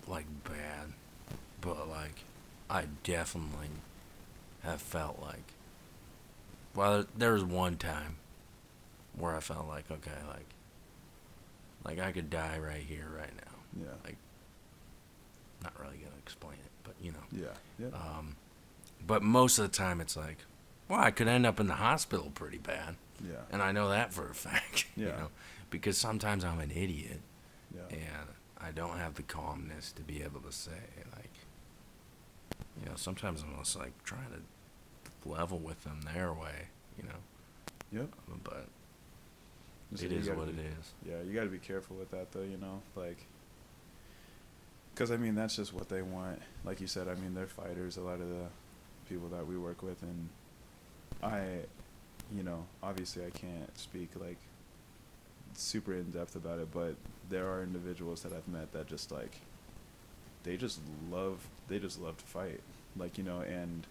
like, bad, but, like, I definitely have felt like, well, there was one time where I felt like, okay, like I could die right here, right now. Yeah. Like, not really gonna explain it, but, you know. Yeah. Yeah. But most of the time it's like, well, I could end up in the hospital pretty bad. Yeah. And I know that for a fact, you Yeah. know, because sometimes I'm an idiot. Yeah. And I don't have the calmness to be able to say, like, you know, sometimes I'm just, like, trying to level with them their way, you know. Yep. But So it you is gotta what be- it is. Yeah, you got to be careful with that, though, you know, like, because I mean that's just what they want. Like you said, I mean they're fighters. A lot of the people that we work with, and you know, obviously I can't speak like super in depth about it, but there are individuals that I've met that just like they just love to fight, like, you know, and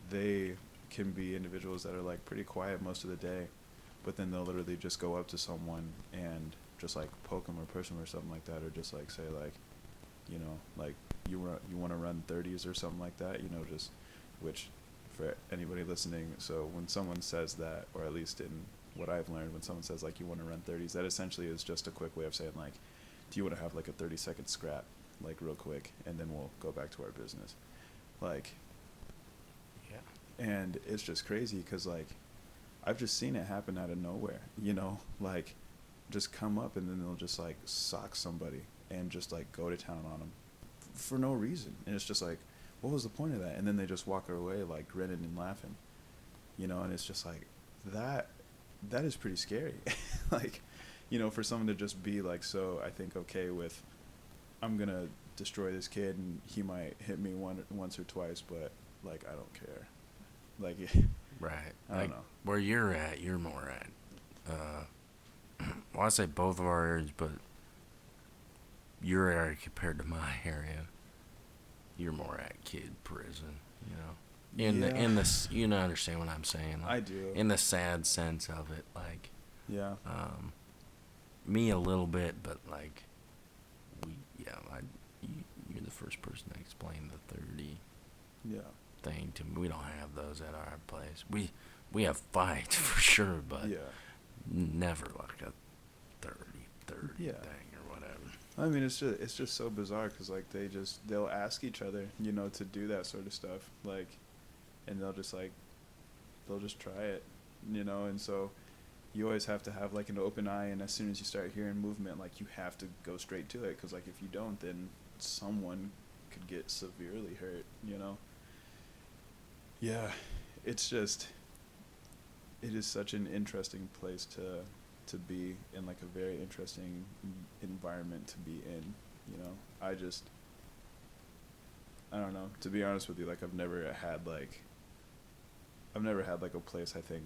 they can be individuals that are like pretty quiet most of the day, but then they'll literally just go up to someone and just like poke them or push them or something like that, or just like say like, you know, like you want to run 30s or something like that, you know, just, which for anybody listening, so when someone says that, or at least in what I've learned, when someone says like you want to run 30s, that essentially is just a quick way of saying like, do you want to have like a 30-second scrap, like real quick, and then we'll go back to our business, like. Yeah. And it's just crazy because like I've just seen it happen out of nowhere, you know, like just come up and then they'll just like sock somebody and just like go to town on them for no reason, and it's just like, what was the point of that? And then they just walk away like grinning and laughing, you know. And it's just like that is pretty scary. Like, you know, for someone to just be like, so I think okay with, I'm gonna destroy this kid and he might hit me once or twice, but like I don't care, like. Right. I don't Like, know. where you're at, you're more at. Well, I say both of our areas, but your area compared to my area, you're more at kid prison, you know. In the you know, understand what I'm saying? Like, I do. in the sad sense of it, like, Yeah. me a little bit, but like, you're the first person to explain the 30 Yeah. thing to me. We don't have those at our place. We have fights for sure, but Yeah. never like a 30 Yeah. thing or whatever. I mean, it's just so bizarre because like they'll ask each other, you know, to do that sort of stuff, like, and they'll just try it, you know. And so you always have to have like an open eye, and as soon as you start hearing movement, like you have to go straight to it, because like if you don't, then someone could get severely hurt, you know. Yeah, it is such an interesting place to be in, like a very interesting environment to be in, you know. I don't know, to be honest with you, like I've never had like a place, I think,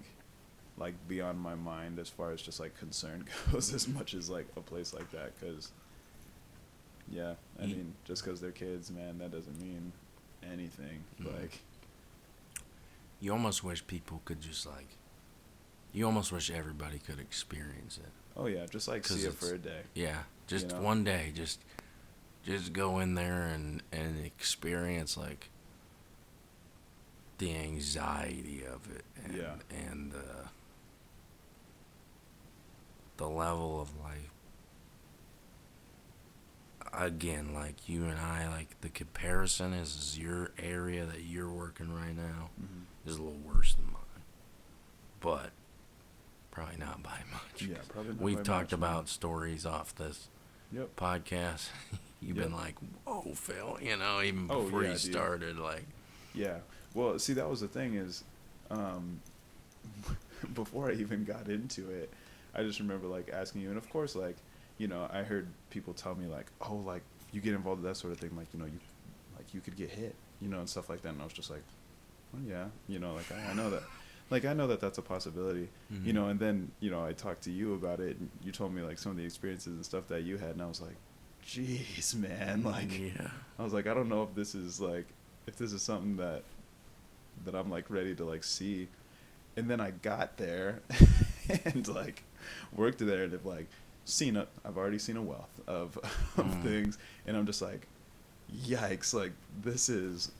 like beyond my mind as far as just like concern goes, as much as like a place like that, because Yeah, I mean, just because they're kids, man, that doesn't mean anything. Like, you almost wish people could just like, you almost wish everybody could experience it. oh yeah, just like see it for a day. Yeah, just you know? one day, just go in there and experience like the anxiety of it, and and the level of like, again, like you and I, like the comparison is your area that you're working right now is a little worse than mine, but probably not by much. Yeah, probably not. We've by talked much, about man. stories off this Yep. podcast. You've Yep. been like, whoa, Phil, even Oh before yeah, you dude. started, like, Yeah. Well, see, that was the thing is, before I even got into it, I just remember like asking you, and of course, like, I heard people tell me like, oh, like you get involved in that sort of thing, like, you could get hit, and stuff like that, and I was just like, well, yeah, like I know that. Like, I know that that's a possibility, and then, I talked to you about it, and you told me, like, some of the experiences and stuff that you had, and I was like, jeez, man, like, yeah. I was like, I don't know if this is, like, if this is something that I'm, like, ready to, like, see, and then I got there, and, like, worked there, and have, like, I've already seen a wealth of things, and I'm just like, yikes, like, this is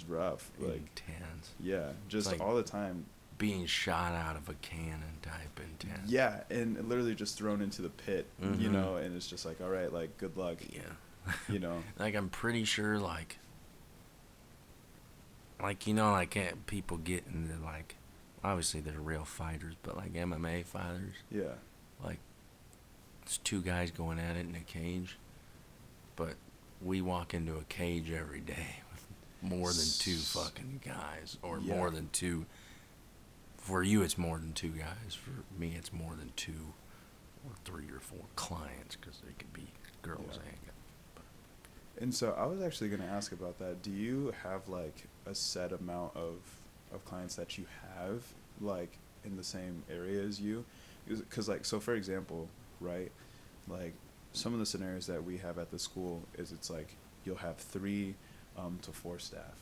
rough, like, Intense. yeah, just like all the time. Being shot out of a cannon type intense. Yeah, and literally just thrown into the pit, and it's just like, all right, like, good luck. Yeah. Like, I'm pretty sure, like, people get into, like, obviously they're real fighters, but, like, MMA fighters. Yeah. Like, it's two guys going at it in a cage, but we walk into a cage every day with more than two fucking guys, or more than two. For you, it's more than two guys. For me, it's more than two or three or four clients, because they could be girls and guys. And so I was actually going to ask about that. Do you have, like, a set amount of clients that you have, like, in the same area as you? Because, like, so for example, right, like, some of the scenarios that we have at the school is it's like you'll have 3 to 4 staff,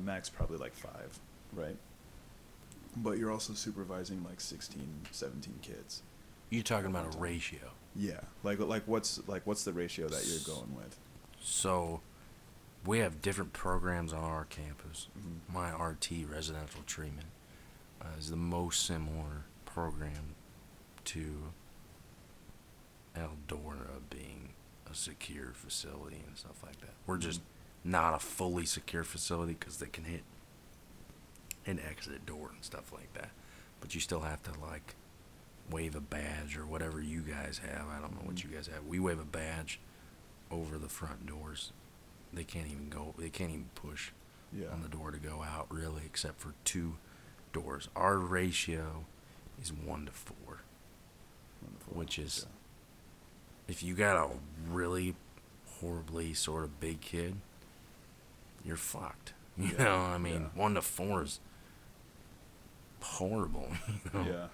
max probably like 5, right? But you're also supervising like 16, 17 kids. You're talking about a ratio. Yeah. Like what's the ratio that you're going with? So we have different programs on our campus. Mm-hmm. My RT, residential treatment, is the most similar program to Eldora being a secure facility and stuff like that. We're just not a fully secure facility because they can hit an exit door and stuff like that. But you still have to, like, wave a badge or whatever you guys have. I don't know what you guys have. We wave a badge over the front doors. They can't even push on the door to go out, really, except for 2 doors. Our ratio is 1 to 4, which is, if you got a really horribly sort of big kid, you're fucked. You know, I mean, 1 to 4 is horrible. Yeah.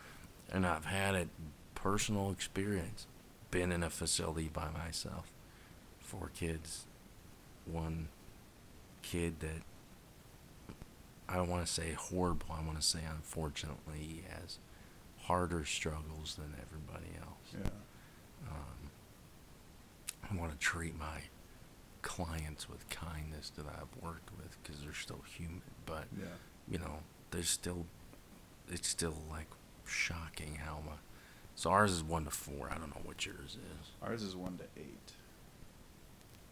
And I've had it, personal experience, been in a facility by myself, 4 kids, 1 kid that, I don't want to say horrible, I want to say unfortunately he has harder struggles than everybody else. Yeah. I want to treat my clients with kindness that I've worked with, because they're still human, but it's still like shocking how much. So ours is 1 to 4. I don't know what yours is. Ours is 1 to 8.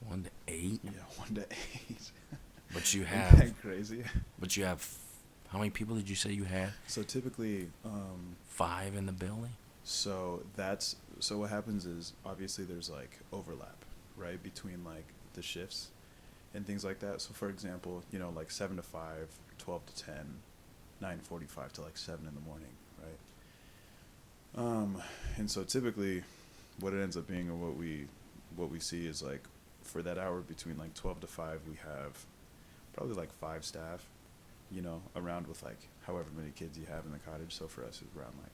1 to 8? Yeah, 1 to 8. But you have. Isn't that crazy? But you have. How many people did you say you had? So typically, 5 in the building. So what happens is, obviously there's like overlap, right, between like the shifts and things like that. So for example, like 7 to 5, 12 to 10, 9:45 to like 7 in the morning, right? And so typically what it ends up being, or what we see is, like, for that hour between like 12 to 5, we have probably like 5 staff, around with like however many kids you have in the cottage. So for us, it's around like,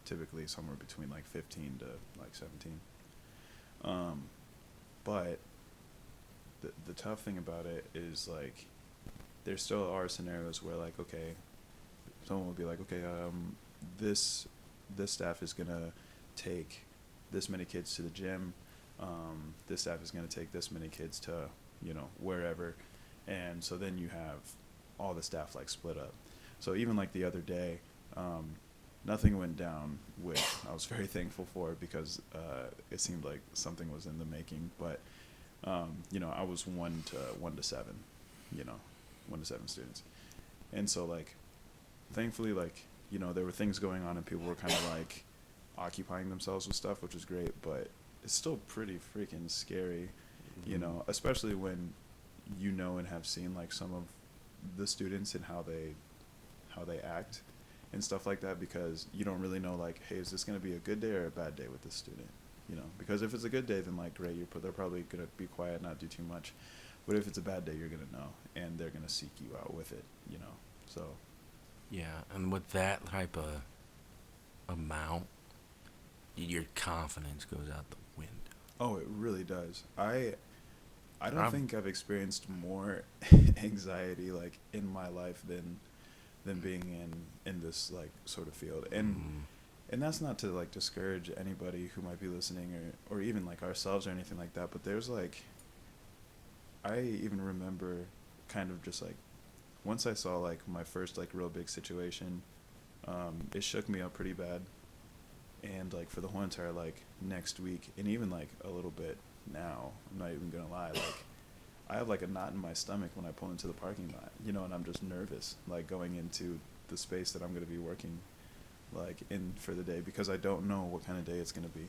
typically somewhere between like 15 to like 17. But the tough thing about it is like there still are scenarios where like, okay, someone will be like, okay, this staff is gonna take this many kids to the gym. This staff is gonna take this many kids to, wherever, and so then you have all the staff like split up. So even like the other day, nothing went down, which I was very thankful for because it seemed like something was in the making. But I was 1 to 7, 1 to 7 students, and so like thankfully like there were things going on and people were kind of like occupying themselves with stuff, which was great, but it's still pretty freaking scary, especially when and have seen like some of the students and how they act and stuff like that, because you don't really know like, hey, is this going to be a good day or a bad day with this student? Because if it's a good day, then like great, they're probably going to be quiet, not do too much. But if it's a bad day, you're going to know, and they're going to seek you out with it, so. Yeah, and with that type of amount, your confidence goes out the window. Oh, it really does. I don't think I've experienced more anxiety like in my life than being in this like sort of field. And that's not to like discourage anybody who might be listening or even like ourselves or anything like that, but there's like, I even remember kind of just like once I saw like my first like real big situation, it shook me up pretty bad. And like for the whole entire like next week, and even like a little bit now, I'm not even gonna lie, like I have like a knot in my stomach when I pull into the parking lot, and I'm just nervous like going into the space that I'm gonna be working like in for the day, because I don't know what kind of day it's gonna be.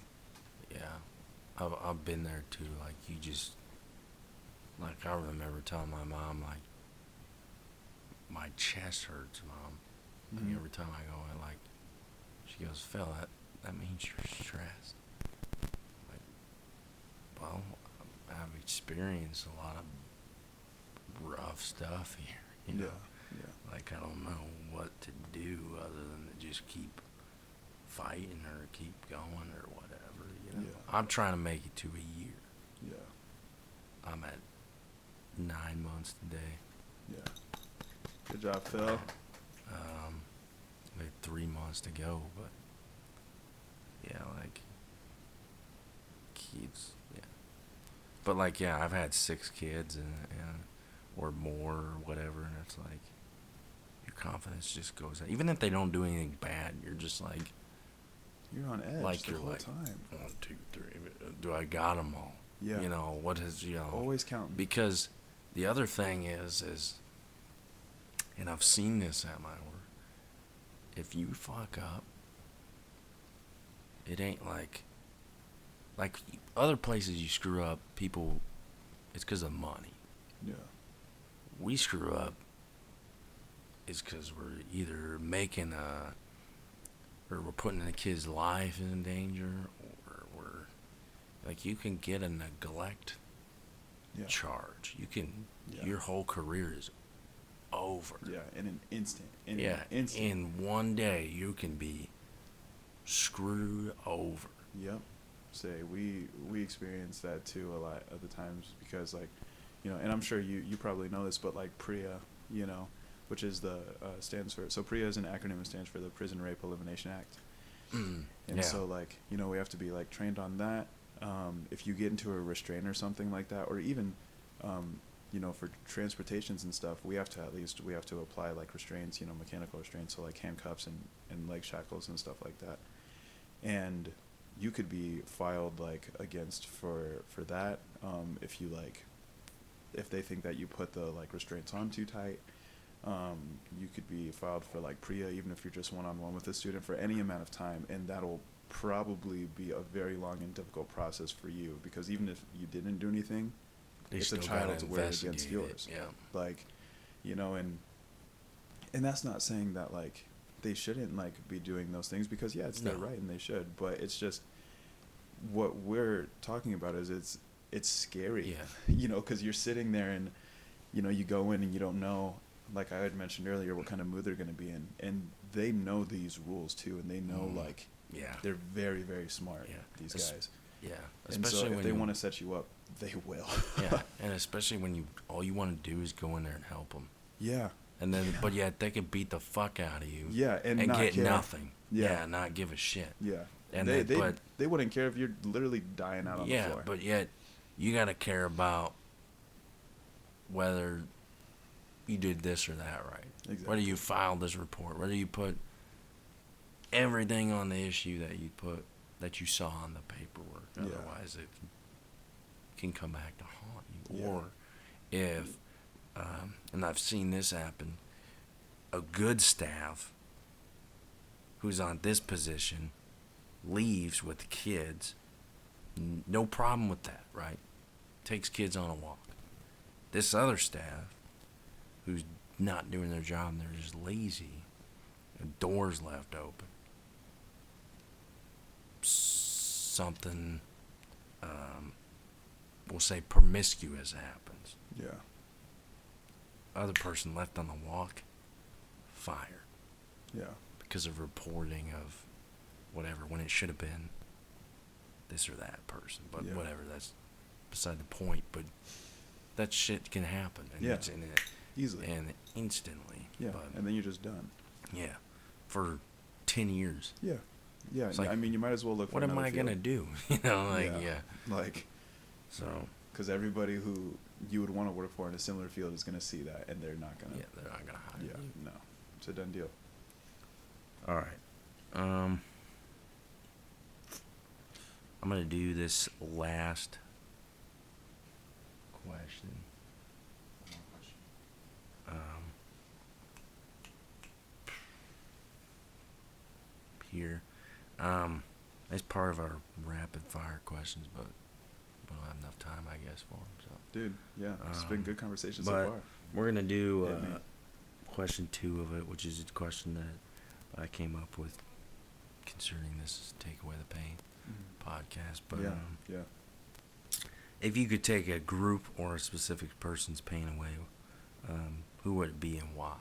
Yeah, I've been there too. Like you just, like I remember telling my mom like, my chest hurts, Mom. Mm-hmm. Like every time I go in, like she goes, Phil, that means you're stressed. Like, well, I've experienced a lot of rough stuff here, Yeah. Like I don't know what to do other than to just keep fighting or keep going or whatever, Yeah. I'm trying to make it to a year. Yeah. I'm at 9 months today. Yeah. Good job, Phil. We have 3 months to go, but yeah, like kids, yeah. But like, yeah, I've had 6 kids and or more or whatever, and it's like your confidence just goes out. Even if they don't do anything bad, you're just like, you're on edge like the you're whole like, time. 1, 2, 3. Do I got them all? Yeah. What is always counting. Because the other thing is, and I've seen this at my work. If you fuck up, it ain't like other places you screw up, people, it's because of money. Yeah. We screw up is because we're either making or we're putting the kid's life in danger, or we're, like, you can get a neglect charge. You can, your whole career is over. Yeah, in an instant. In one day, you can be screwed over. Yep. We experience that too a lot of the times, because like, and I'm sure you probably know this, but like PREA, which is the stands for, so PREA is an acronym that stands for the Prison Rape Elimination Act. And so like, we have to be like trained on that. If you get into a restraint or something like that, or even for transportations and stuff, we have to apply like restraints, mechanical restraints, so like handcuffs and leg shackles and stuff like that. And you could be filed like against for that, if they think that you put the like restraints on too tight. You could be filed for like PREA, even if you're just one-on-one with a student, for any amount of time, and that'll probably be a very long and difficult process for you, because even if you didn't do anything, it's a child's word against yours. Yeah. Like, and that's not saying that like they shouldn't like be doing those things, because it's their right and they should, but it's just what we're talking about is it's scary. Because you're sitting there and you go in and you don't know, like I had mentioned earlier, what kind of mood they're going to be in, and they know these rules too, and they know they're very, very smart, these guys. Yeah, And so if they want to set you up, they will. Yeah, and especially when all you want to do is go in there and help them. Yeah. And then, but yet they could beat the fuck out of you. Yeah, and not get care. nothing. Yeah, not give a shit. Yeah. And they wouldn't care if you're literally dying out on the floor. Yeah, but yet you got to care about whether you did this or that right. Exactly. Whether you filed this report, whether you put everything on the issue that you saw on the paperwork. Otherwise, it can come back to haunt you. Yeah. Or if, and I've seen this happen, a good staff who's on this position leaves with the kids, no problem with that, right? Takes kids on a walk. This other staff who's not doing their job and they're just lazy, the doors left open. Something, we'll say promiscuous happens. Yeah. Other person left on the walk, fired. Yeah. Because of reporting of whatever, when it should have been this or that person. But whatever, that's beside the point. But that shit can happen. And it's in it easily. And instantly. Yeah, but, and then you're just done. Yeah. For 10 years. Yeah. Yeah, like, I mean, you might as well look for what am I going to do? You know, Like, so. Because everybody who you would want to work for in a similar field is going to see that, and they're not going to. Yeah, they're not going to hire you. No. It's a done deal. All right. I'm going to do this last question. Here. It's part of our rapid fire questions, but we don't have enough time, I guess, for them. So. Dude, yeah, it's been good conversation so far. We're gonna do question 2 of it, which is a question that I came up with concerning this Take Away the Pain podcast. But if you could take a group or a specific person's pain away, who would it be and why?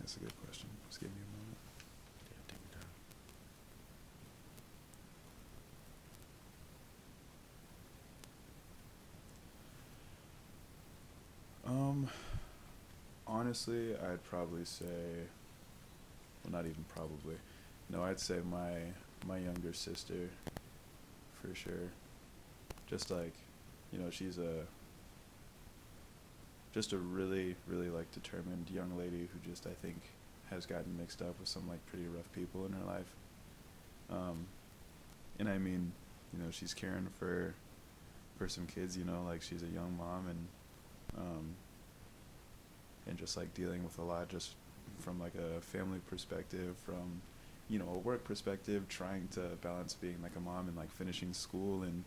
That's a good question. Just give me a moment. Yeah, take your time. Honestly, I'd probably say, well, not even probably. No, I'd say my younger sister, for sure. Just like, she's just a really, really like determined young lady who just, I think, has gotten mixed up with some like pretty rough people in her life. And I mean, she's caring for some kids, like she's a young mom and just like dealing with a lot just from like a family perspective, from, a work perspective, trying to balance being like a mom and like finishing school and,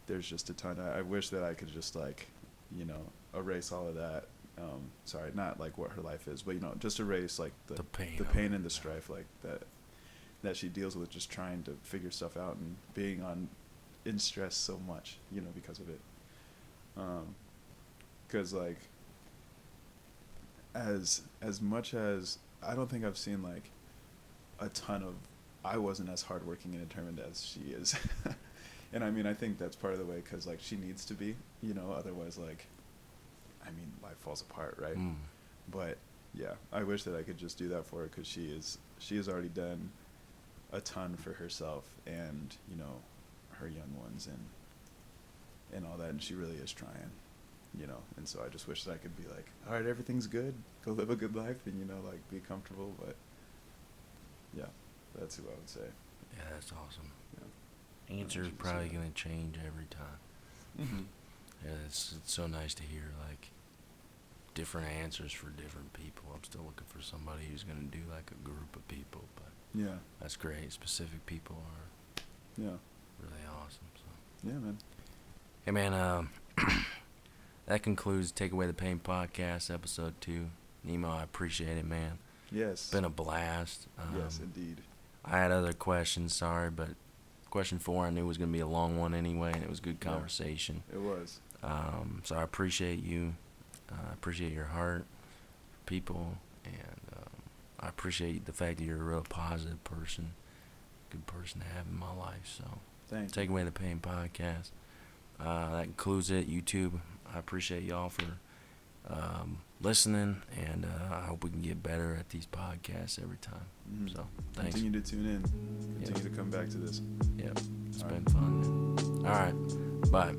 there's just a ton. I wish that I could just like, erase all of that. Sorry, not like what her life is, but just erase like the pain and the strife like that she deals with, just trying to figure stuff out and being in stress so much, because of it. Because like as much as I don't think I've seen like a ton of, I wasn't as hardworking and determined as she is. And I mean, I think that's part of the way, because like she needs to be, otherwise like, I mean, life falls apart, right? But yeah, I wish that I could just do that for her, because she has already done a ton for herself and, her young ones and all that, and she really is trying, and so I just wish that I could be like, all right, everything's good, go live a good life and, like be comfortable. But yeah, that's who I would say. Yeah, that's awesome. Yeah. Answer is probably going to change every time. Mm-hmm. Yeah, it's so nice to hear like different answers for different people. I'm still looking for somebody who's going to do like a group of people, but yeah, that's great. Specific people are really awesome. So yeah, man. Hey man, that concludes Take Away the Pain podcast episode 2. Nemo, I appreciate it, man. Yes, it's been a blast. Yes, indeed. I had other questions, sorry, but question 4 I knew was going to be a long one anyway, and it was good conversation. It was. So I appreciate you. I appreciate your heart, people, and I appreciate the fact that you're a real positive person, good person to have in my life. So, Thank Take Away the Pain podcast. That concludes it. YouTube, I appreciate y'all for listening, and I hope we can get better at these podcasts every time. Mm-hmm. So, thanks. Continue to tune in. Continue to come back to this. Yep. It's been fun, man. All right. Bye.